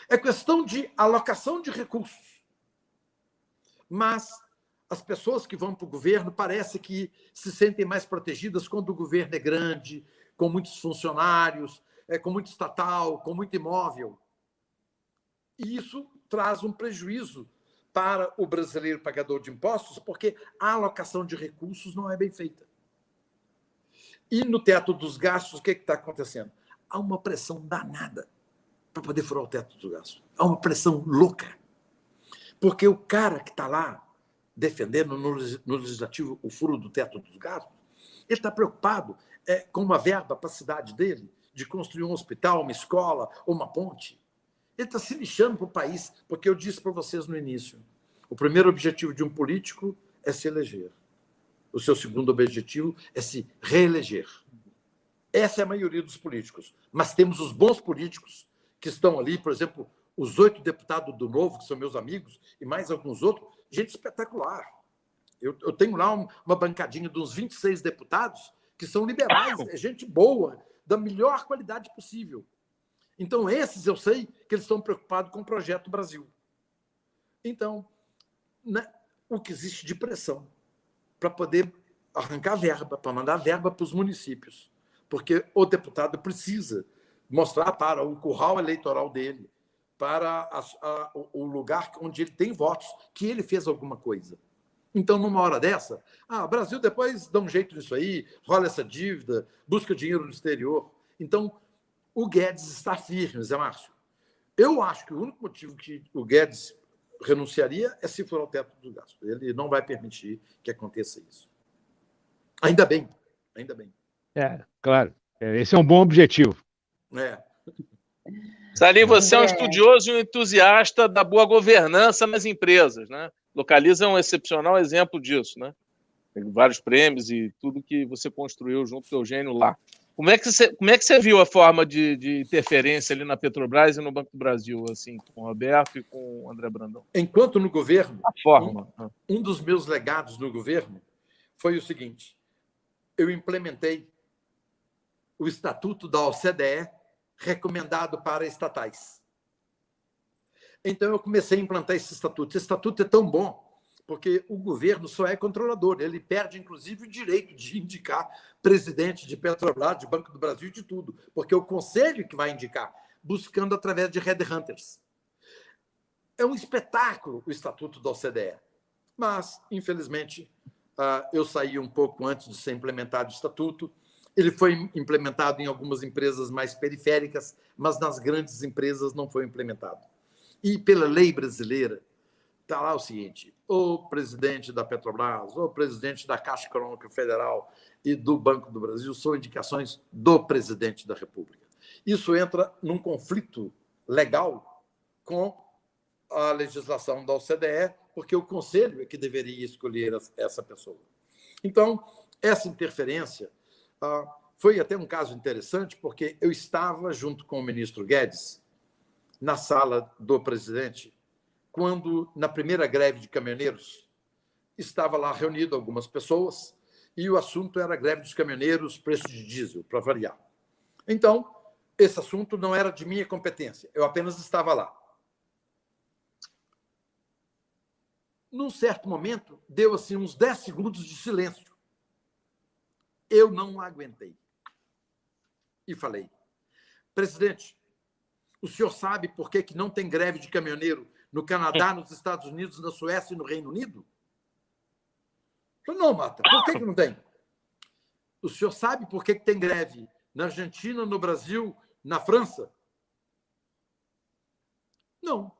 É questão de alocação de recursos. Mas as pessoas que vão para o governo parece que se sentem mais protegidas quando o governo é grande, com muitos funcionários, com muito estatal, com muito imóvel. E isso traz um prejuízo para o brasileiro pagador de impostos, porque a alocação de recursos não é bem feita. E no teto dos gastos, o que está acontecendo? Há uma pressão danada para poder furar o teto dos gastos. Há uma pressão louca. Porque o cara que está lá defendendo no legislativo o furo do teto dos gastos, ele está preocupado com uma verba para a cidade dele, de construir um hospital, uma escola ou uma ponte. Ele está se lixando para o país, porque eu disse para vocês no início, o primeiro objetivo de um político é se eleger. O seu segundo objetivo é se reeleger. Essa é a maioria dos políticos. Mas temos os bons políticos que estão ali, por exemplo, os 8 deputados do Novo, que são meus amigos, e mais alguns outros, gente espetacular. Eu tenho lá uma bancadinha de uns 26 deputados que são liberais, é gente boa, da melhor qualidade possível. Então, esses eu sei que eles estão preocupados com o Projeto Brasil. Então, o que existe de pressão para poder arrancar verba, para mandar verba para os municípios, porque o deputado precisa mostrar para o curral eleitoral dele, para o lugar onde ele tem votos, que ele fez alguma coisa. Então, numa hora dessa, o Brasil depois dá um jeito nisso aí, rola essa dívida, busca dinheiro no exterior. Então, o Guedes está firme, Zé Márcio. Eu acho que o único motivo que o Guedes renunciaria é se for ao teto do gasto. Ele não vai permitir que aconteça isso. Ainda bem, ainda bem. Claro. Esse é um bom objetivo. Salim, você é um estudioso e um entusiasta da boa governança nas empresas, né? Localiza um excepcional exemplo disso, né? Tem vários prêmios e tudo que você construiu junto com o Eugênio lá. Como é que você viu a forma de interferência ali na Petrobras e no Banco do Brasil, assim, com o Roberto e com o André Brandão? Enquanto no governo, a forma. Um dos meus legados no governo foi o seguinte: eu implementei o Estatuto da OCDE recomendado para estatais. Então, eu comecei a implantar esse estatuto. Esse estatuto é tão bom porque o governo só é controlador. Ele perde, inclusive, o direito de indicar presidente de Petrobras, de Banco do Brasil, de tudo, porque é o conselho que vai indicar, buscando através de headhunters. É um espetáculo o Estatuto da OCDE. Mas, infelizmente, eu saí um pouco antes de ser implementado o Estatuto. Ele foi implementado em algumas empresas mais periféricas, mas nas grandes empresas não foi implementado. E pela lei brasileira, está lá o seguinte: o presidente da Petrobras, o presidente da Caixa Econômica Federal e do Banco do Brasil são indicações do presidente da República. Isso entra num conflito legal com a legislação da OCDE, porque o Conselho é que deveria escolher essa pessoa. Então, essa interferência foi até um caso interessante, porque eu estava junto com o ministro Guedes na sala do presidente, quando, na primeira greve de caminhoneiros, estava lá reunido algumas pessoas e o assunto era a greve dos caminhoneiros, preço de diesel, para variar. Então, esse assunto não era de minha competência, eu apenas estava lá. Num certo momento, deu assim uns 10 segundos de silêncio. Eu não aguentei. E falei: presidente, o senhor sabe por que não tem greve de caminhoneiro no Canadá, nos Estados Unidos, na Suécia e no Reino Unido? Eu falei: não, Mata, por que não tem? O senhor sabe por que tem greve na Argentina, no Brasil, na França? Não.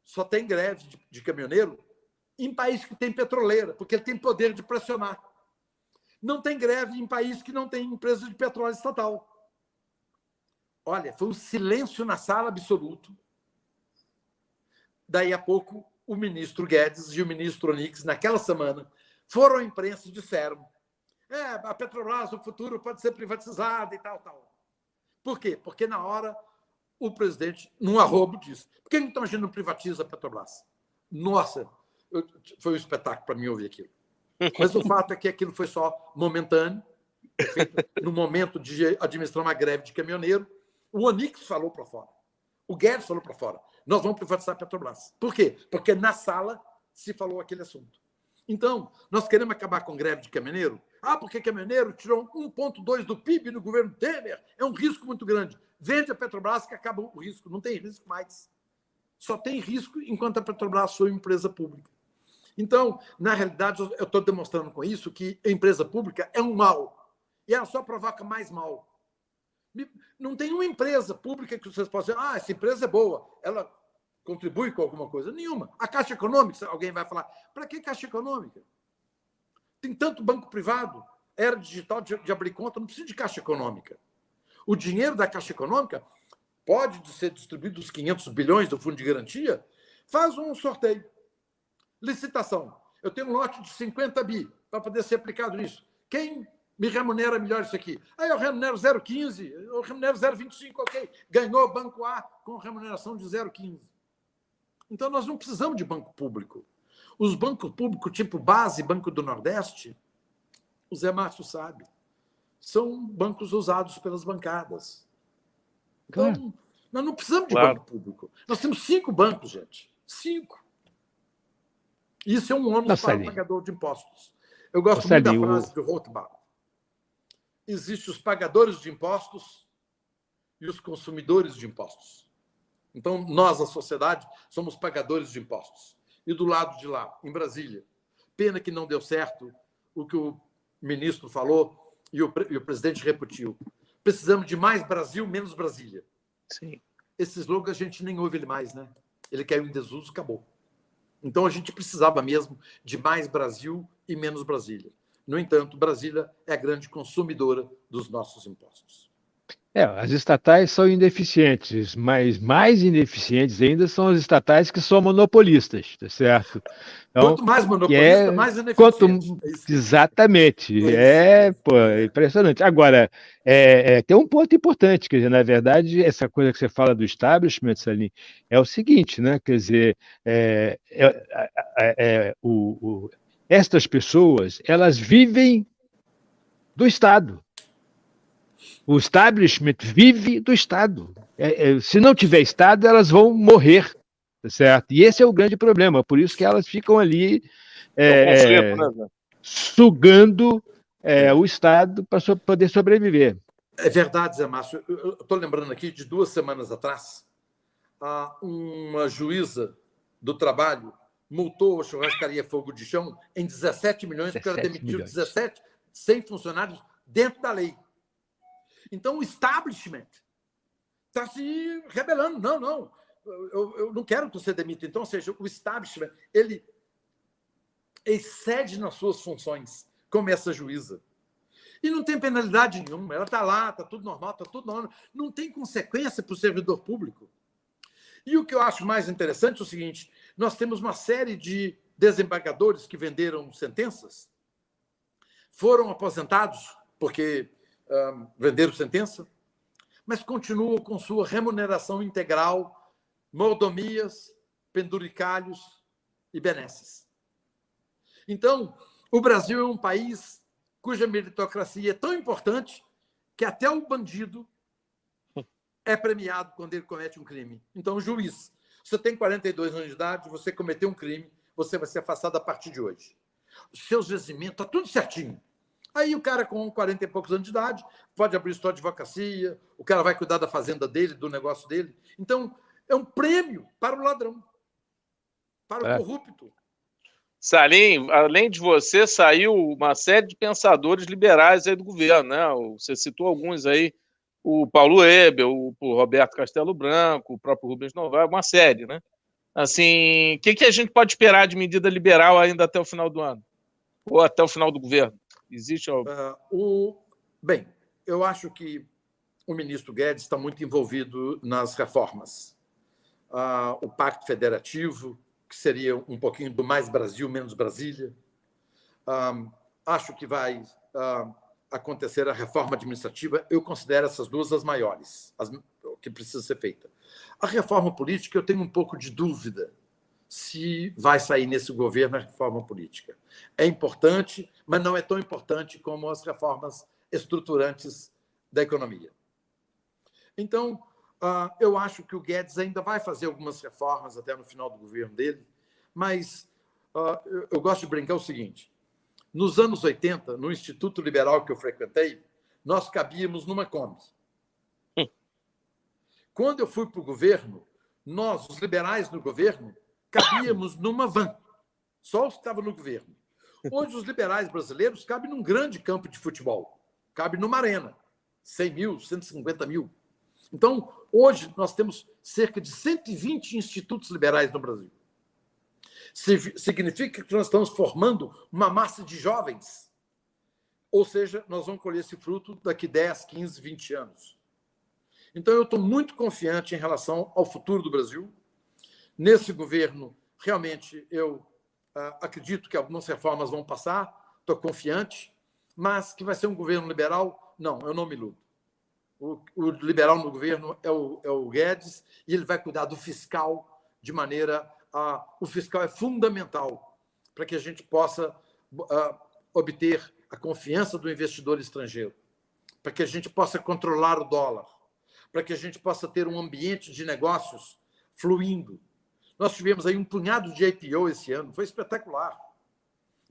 Só tem greve de caminhoneiro em país que tem petroleira, porque ele tem poder de pressionar. Não tem greve em país que não tem empresa de petróleo estatal. Olha, foi um silêncio na sala absoluto. Daí a pouco, o ministro Guedes e o ministro Onix, naquela semana, foram à imprensa e disseram: a Petrobras, no futuro, pode ser privatizada e tal, tal. Por quê? Porque, na hora, o presidente, num arrobo, disse: por que então a gente não privatiza a Petrobras? Nossa, foi um espetáculo para mim ouvir aquilo. Mas o fato é que aquilo foi só momentâneo, feito no momento de administrar uma greve de caminhoneiro. O Onix falou para fora. O Guedes falou para fora. Nós vamos privatizar a Petrobras. Por quê? Porque na sala se falou aquele assunto. Então, nós queremos acabar com greve de caminhoneiro? Porque caminhoneiro tirou 1,2% do PIB no governo Temer. É um risco muito grande. Vende a Petrobras que acaba o risco. Não tem risco mais. Só tem risco enquanto a Petrobras for uma empresa pública. Então, na realidade, eu estou demonstrando com isso que a empresa pública é um mal. E ela só provoca mais mal. Não tem uma empresa pública que vocês possam dizer, essa empresa é boa, ela contribui com alguma coisa. Nenhuma. A Caixa Econômica, alguém vai falar, para que Caixa Econômica? Tem tanto banco privado, era digital de abrir conta, não precisa de Caixa Econômica. O dinheiro da Caixa Econômica pode ser distribuído os 500 bilhões do Fundo de Garantia, faz um sorteio. Licitação. Eu tenho um lote de 50 bi para poder ser aplicado nisso. Quem me remunera melhor isso aqui? Aí eu remunero 0,15, eu remunero 0,25, ok. Ganhou o Banco A com remuneração de 0,15. Então, nós não precisamos de banco público. Os bancos públicos, tipo Base, Banco do Nordeste, o Zé Márcio sabe, são bancos usados pelas bancadas. Então, nós não precisamos de banco público. Nós temos 5 bancos, gente. 5. Isso é um ônus para o pagador de impostos. Eu gosto muito da frase de Rothbard. Existem os pagadores de impostos e os consumidores de impostos. Então, nós, a sociedade, somos pagadores de impostos. E do lado de lá, em Brasília, pena que não deu certo o que o ministro falou e o presidente repetiu. Precisamos de mais Brasil, menos Brasília. Sim. Esse slogan a gente nem ouve ele mais, né? Ele caiu em desuso, acabou. Então, a gente precisava mesmo de mais Brasil e menos Brasília. No entanto, Brasília é a grande consumidora dos nossos impostos. As estatais são ineficientes, mas mais ineficientes ainda são as estatais que são monopolistas, tá certo? Então, quanto mais monopolista, mais ineficiente. Exatamente. É impressionante. Agora, tem um ponto importante, quer dizer, na verdade, essa coisa que você fala do establishment, Salim, é o seguinte, né? Quer dizer, estas pessoas, elas vivem do Estado. O establishment vive do Estado. Se não tiver Estado, elas vão morrer, certo? E esse é o grande problema. Por isso que elas ficam ali sugando o Estado para poder sobreviver. É verdade, Zé Márcio. Eu estou lembrando aqui de 2 semanas atrás, uma juíza do trabalho multou a churrascaria Fogo de Chão em 17 milhões, porque ela demitiu 17 sem funcionários dentro da lei. Então, o establishment está se rebelando. Não. Eu não quero que você demita. Então, ou seja, o establishment, ele excede nas suas funções, como essa juíza. E não tem penalidade nenhuma. Ela está lá, está tudo normal, está tudo normal. Não tem consequência para o servidor público. E o que eu acho mais interessante é o seguinte, nós temos uma série de desembargadores que venderam sentenças, foram aposentados porque venderam sentença, mas continuam com sua remuneração integral, mordomias, penduricalhos e benesses. Então, o Brasil é um país cuja meritocracia é tão importante que até o bandido é premiado quando ele comete um crime. Então, juiz, você tem 42 anos de idade, você cometeu um crime, você vai ser afastado a partir de hoje. Os seus vencimentos, está tudo certinho. Aí o cara com 40 e poucos anos de idade pode abrir sua advocacia, o cara vai cuidar da fazenda dele, do negócio dele. Então, é um prêmio para o ladrão, para o corrupto. Salim, além de você, saiu uma série de pensadores liberais aí do governo, né? Você citou alguns aí, o Paulo Ebel, o Roberto Castelo Branco, o próprio Rubens Novaes, uma série, né? Assim, o que a gente pode esperar de medida liberal ainda até o final do ano? Ou até o final do governo? Existe algo? Bem, eu acho que o ministro Guedes está muito envolvido nas reformas. O Pacto Federativo, que seria um pouquinho do mais Brasil, menos Brasília. Acho que vai acontecer a reforma administrativa. Eu considero essas duas as maiores, que precisa ser feita. A reforma política, eu tenho um pouco de dúvida se vai sair nesse governo a reforma política. É importante, mas não é tão importante como as reformas estruturantes da economia. Então, eu acho que o Guedes ainda vai fazer algumas reformas até no final do governo dele, mas eu gosto de brincar o seguinte: nos anos 80, no Instituto Liberal que eu frequentei, nós cabíamos numa Kombi. Quando eu fui para o governo, nós, os liberais no governo, cabíamos numa van. Só os que estavam no governo. Hoje, os liberais brasileiros cabem num grande campo de futebol. Cabe numa arena. 100 mil, 150 mil. Então, hoje, nós temos cerca de 120 institutos liberais no Brasil. Significa que nós estamos formando uma massa de jovens. Ou seja, nós vamos colher esse fruto daqui 10, 15, 20 anos. Então, eu estou muito confiante em relação ao futuro do Brasil. Nesse governo, realmente, eu acredito que algumas reformas vão passar, estou confiante, mas que vai ser um governo liberal, não, eu não me iludo. O liberal no governo é o Guedes, e ele vai cuidar do fiscal de maneira... o fiscal é fundamental para que a gente possa obter a confiança do investidor estrangeiro, para que a gente possa controlar o dólar, para que a gente possa ter um ambiente de negócios fluindo. Nós tivemos aí um punhado de IPO esse ano, foi espetacular.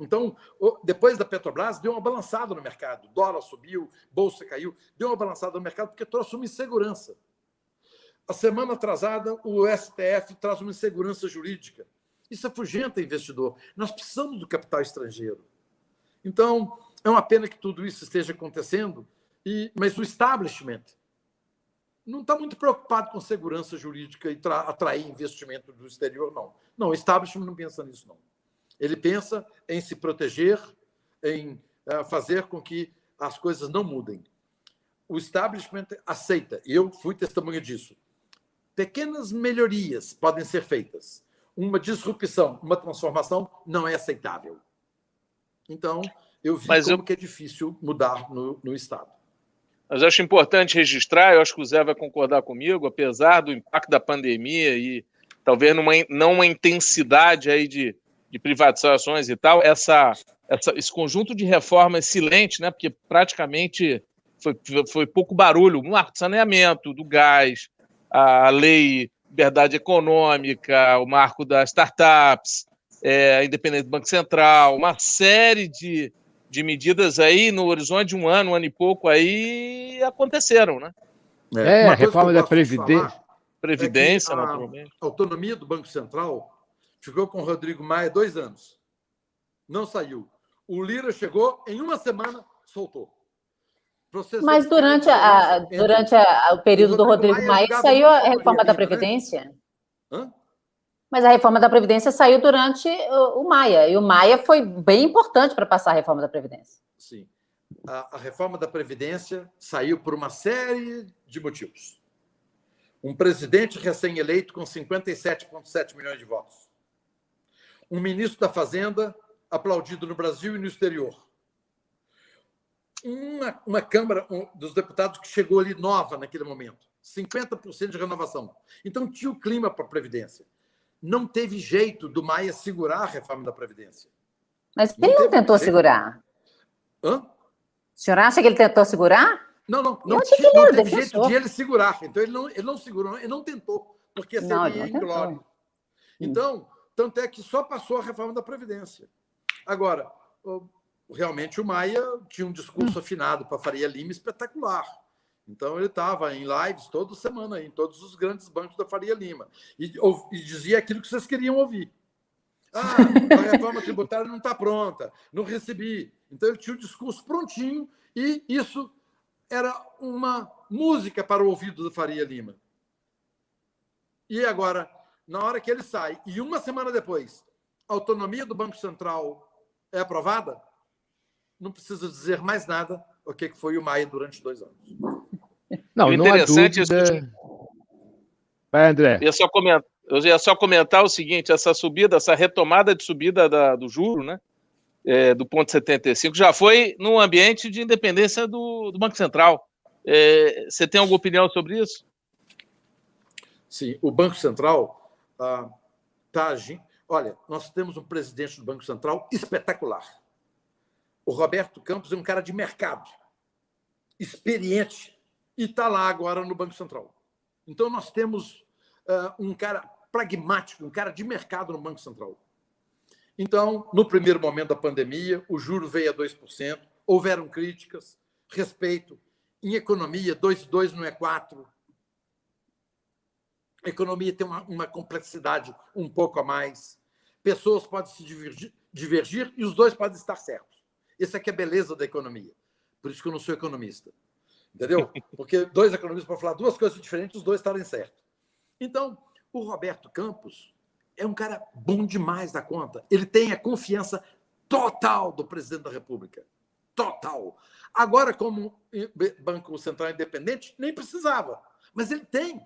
Então, depois da Petrobras, deu uma balançada no mercado. Dólar subiu, bolsa caiu, deu uma balançada no mercado porque trouxe uma insegurança. A semana atrasada, o STF traz uma insegurança jurídica. Isso afugenta investidor. Nós precisamos do capital estrangeiro. Então, é uma pena que tudo isso esteja acontecendo, mas o establishment não está muito preocupado com segurança jurídica e atrair investimento do exterior, não. Não, o establishment não pensa nisso, não. Ele pensa em se proteger, em fazer com que as coisas não mudem. O establishment aceita, e eu fui testemunha disso. Pequenas melhorias podem ser feitas. Uma disrupção, uma transformação não é aceitável. Então, eu vi que é difícil mudar no Estado. Mas acho importante registrar, eu acho que o Zé vai concordar comigo, apesar do impacto da pandemia e talvez não uma intensidade aí de privatizações e tal, esse conjunto de reformas silente, né, porque praticamente foi pouco barulho, o marco de saneamento, do gás, a lei de liberdade econômica, o marco das startups, a independência do Banco Central, uma série de medidas aí no horizonte de um ano e pouco aí aconteceram, né? A reforma da Previdência, naturalmente. A autonomia do Banco Central ficou com o Rodrigo Maia 2 anos. Não saiu. O Lira chegou, em uma semana, soltou. Mas durante o período do Rodrigo Maia saiu a reforma da Previdência? Hã? Mas a reforma da Previdência saiu durante o Maia, e o Maia foi bem importante para passar a reforma da Previdência. Sim. A reforma da Previdência saiu por uma série de motivos. Um presidente recém-eleito com 57,7 milhões de votos. Um ministro da Fazenda aplaudido no Brasil e no exterior. Uma Câmara dos Deputados que chegou ali nova naquele momento. 50% de renovação. Então, tinha o clima para a Previdência. Não teve jeito do Maia segurar a reforma da Previdência. Mas ele não tentou segurar? Hã? O senhor acha que ele tentou segurar? Não teve jeito de ele segurar. Então, ele não segurou, ele não tentou, porque seria inglório. Então, tanto é que só passou a reforma da Previdência. Agora, realmente o Maia tinha um discurso afinado para Faria Lima espetacular. Então, ele estava em lives toda semana, em todos os grandes bancos da Faria Lima, e dizia aquilo que vocês queriam ouvir. A reforma tributária não está pronta, não recebi. Então, ele tinha o discurso prontinho, e isso era uma música para o ouvido do Faria Lima. E agora, na hora que ele sai, e uma semana depois, a autonomia do Banco Central é aprovada, não precisa dizer mais nada o que foi o Maia durante 2 anos. Não interessante há dúvida... Vai, André. Eu ia só comentar o seguinte, essa retomada de subida do juro, né, do ponto 75, já foi no ambiente de independência do Banco Central. Você tem alguma opinião sobre isso? Sim, o Banco Central está agindo. Olha, nós temos um presidente do Banco Central espetacular. O Roberto Campos é um cara de mercado, experiente, e está lá agora no Banco Central. Então, nós temos um cara pragmático, um cara de mercado no Banco Central. Então, no primeiro momento da pandemia, o juro veio a 2%, houveram críticas, respeito. Em economia, 2 não é 4. A economia tem uma complexidade um pouco a mais. Pessoas podem se divergir e os dois podem estar certos. Essa aqui é a beleza da economia. Por isso que eu não sou economista. Entendeu? Porque 2 economistas podem falar 2 coisas diferentes, os 2 estarem certos. Então, o Roberto Campos é um cara bom demais da conta. Ele tem a confiança total do presidente da República. Total. Agora, como Banco Central independente, nem precisava. Mas ele tem.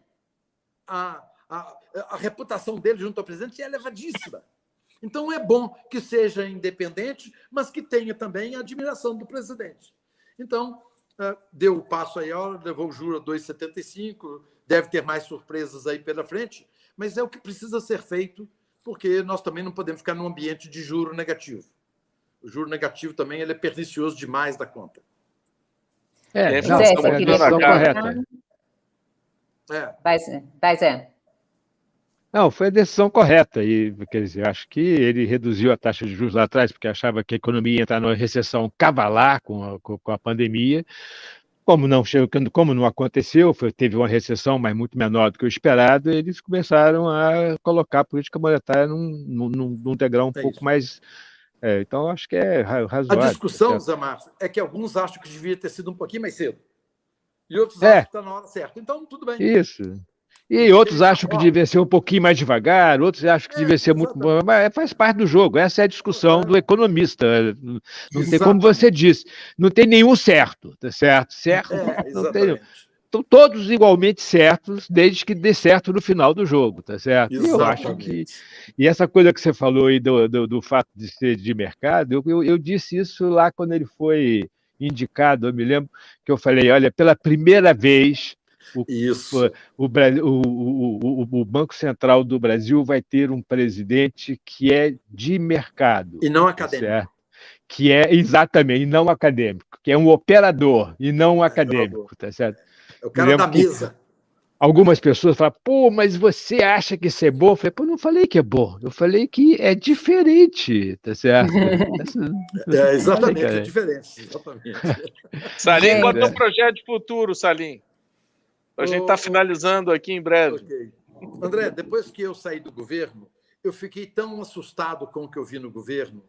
A reputação dele junto ao presidente é elevadíssima. Então, é bom que seja independente, mas que tenha também a admiração do presidente. Então, deu o passo aí, levou o juro a 2,75, deve ter mais surpresas aí pela frente, mas é o que precisa ser feito, porque nós também não podemos ficar num ambiente de juro negativo. O juro negativo também ele é pernicioso demais da conta. Não, Zé, foi a decisão correta. Vai, Zé. Não, foi a decisão correta. E, quer dizer, acho que ele reduziu a taxa de juros lá atrás, porque achava que a economia ia entrar numa recessão cavalar com a pandemia. Como não aconteceu, teve uma recessão, mas muito menor do que o esperado, eles começaram a colocar a política monetária num degrau um pouco mais. Então, acho que é razoável. A discussão, Zé Márcio, é que alguns acham que devia ter sido um pouquinho mais cedo. E outros acham que está na hora certa. Então, tudo bem. Isso. E outros acham que devia ser um pouquinho mais devagar, outros acham que devia ser muito bom, mas faz parte do jogo. Essa é a discussão do economista. Não tem, como você disse, não tem nenhum certo, tá certo? Certo? Não tem. Estão todos igualmente certos, desde que dê certo no final do jogo, tá certo? Eu acho que. E essa coisa que você falou aí do fato de ser de mercado, eu disse isso lá quando ele foi indicado, eu me lembro que eu falei, olha, pela primeira vez. O Banco Central do Brasil vai ter um presidente que é de mercado. E não acadêmico. Certo? Que é, exatamente, e não acadêmico, que é um operador e não um acadêmico, tá certo? É o cara da mesa. Algumas pessoas falam, pô, mas você acha que isso é bom? Eu falei, pô, não falei que é bom, eu falei que é diferente, tá certo? Exatamente, é diferente. Exatamente. Salim, qual é o teu projeto de futuro, Salim? A gente está finalizando aqui em breve. Okay. André, depois que eu saí do governo, eu fiquei tão assustado com o que eu vi no governo,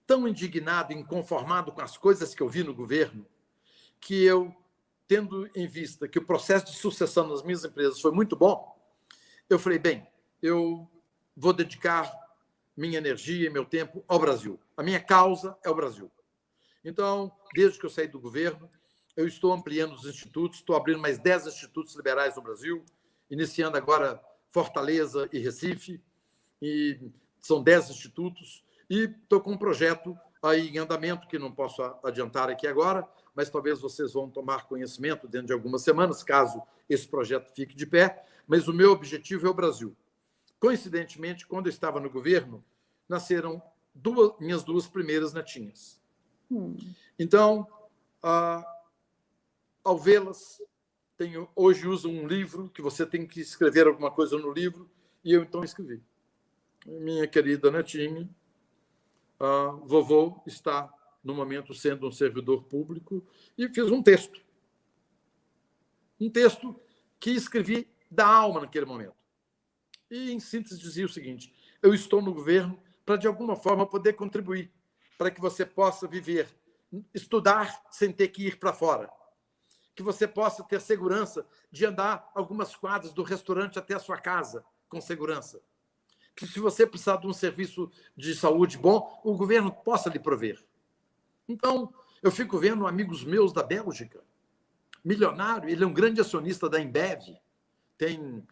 tão indignado, inconformado com as coisas que eu vi no governo, que eu, tendo em vista que o processo de sucessão nas minhas empresas foi muito bom, eu falei, bem, eu vou dedicar minha energia e meu tempo ao Brasil. A minha causa é o Brasil. Então, desde que eu saí do governo, eu estou ampliando os institutos, estou abrindo mais 10 institutos liberais no Brasil, iniciando agora Fortaleza e Recife, e são 10 institutos, e estou com um projeto aí em andamento, que não posso adiantar aqui agora, mas talvez vocês vão tomar conhecimento dentro de algumas semanas, caso esse projeto fique de pé, mas o meu objetivo é o Brasil. Coincidentemente, quando eu estava no governo, nasceram minhas 2 primeiras netinhas. Então, ao vê-las, hoje uso um livro, que você tem que escrever alguma coisa no livro, e eu então escrevi. Minha querida netinha, vovô está, no momento, sendo um servidor público, e fiz um texto. Um texto que escrevi da alma naquele momento. E, em síntese, dizia o seguinte, eu estou no governo para, de alguma forma, poder contribuir para que você possa viver, estudar sem ter que ir para fora, que você possa ter segurança de andar algumas quadras do restaurante até a sua casa com segurança. Que se você precisar de um serviço de saúde bom, o governo possa lhe prover. Então, eu fico vendo amigos meus da Bélgica, milionário, ele é um grande acionista da Embev, tem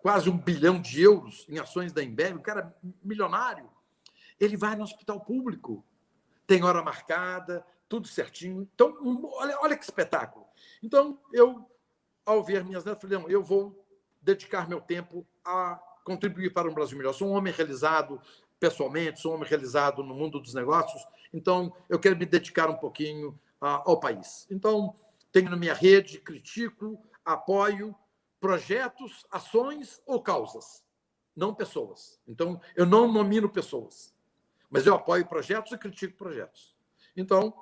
quase 1 bilhão de euros em ações da Embev, um cara milionário. Ele vai no hospital público, tem hora marcada, tudo certinho. Então, olha que espetáculo. Então, eu, ao ver minhas netas, falei, não, eu vou dedicar meu tempo contribuir para um Brasil melhor. Sou um homem realizado pessoalmente, sou um homem realizado no mundo dos negócios, então eu quero me dedicar um pouquinho ao país. Então, tenho na minha rede, critico, apoio projetos, ações ou causas, não pessoas. Então, eu não nomino pessoas, mas eu apoio projetos e critico projetos. Então,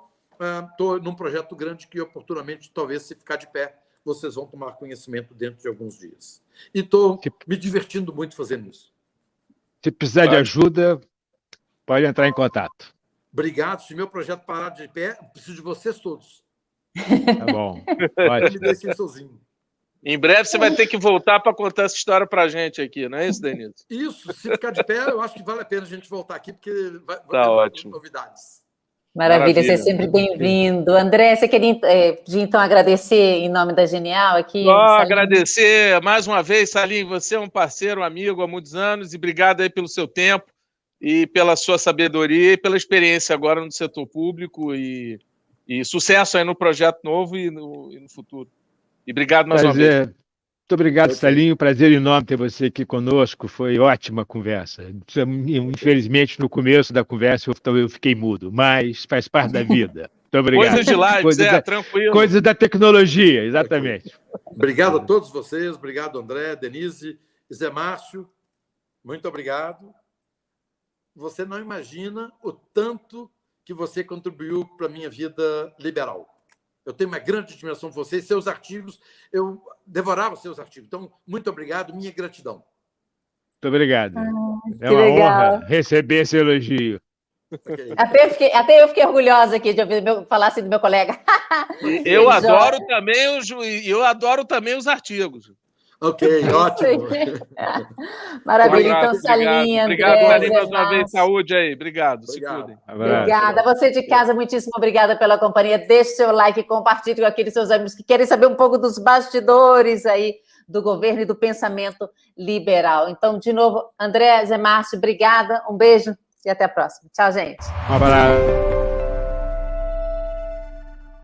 estou num projeto grande que, oportunamente, talvez, se ficar de pé, vocês vão tomar conhecimento dentro de alguns dias. E estou me divertindo muito fazendo isso. Se precisar de ajuda, pode entrar em contato. Obrigado. Se meu projeto parar de pé, preciso de vocês todos. Tá bom. Não me deixem sozinho. Em breve você vai ter que voltar para contar essa história para a gente aqui, não é isso, Denise? Isso, se ficar de pé, eu acho que vale a pena a gente voltar aqui, porque vai ter ótimo. Novidades. Maravilha, você é sempre bem-vindo. André, você queria pedir, então, agradecer em nome da Genial aqui? Só agradecer mais uma vez, Salim, você é um parceiro, um amigo há muitos anos, e obrigado aí pelo seu tempo e pela sua sabedoria e pela experiência agora no setor público e sucesso aí no projeto novo e no futuro. E obrigado mais uma vez. Muito obrigado, Salim. Prazer enorme ter você aqui conosco. Foi ótima conversa. Infelizmente, no começo da conversa, eu fiquei mudo, mas faz parte da vida. Muito obrigado. Coisas de live, tranquilo. Coisas da tecnologia, exatamente. Obrigado a todos vocês. Obrigado, André, Denise, Zé Márcio. Muito obrigado. Você não imagina o tanto que você contribuiu para a minha vida liberal. Eu tenho uma grande admiração por vocês, seus artigos, eu devorava seus artigos. Então, muito obrigado, minha gratidão. Muito obrigado. É uma honra receber esse elogio. Okay. Até eu fiquei orgulhosa aqui de ouvir falar assim do meu colega. Eu adoro também os artigos. Ok, ótimo. Maravilha, então, Salim, André. Obrigado, Salim, mais uma vez. Saúde aí. Obrigado. Se cuidem. Obrigada. Você de casa, muitíssimo obrigada pela companhia. Deixe seu like, compartilhe com aqueles seus amigos que querem saber um pouco dos bastidores aí do governo e do pensamento liberal. Então, de novo, André, Zé Márcio, obrigada. Um beijo e até a próxima. Tchau, gente. Um abraço.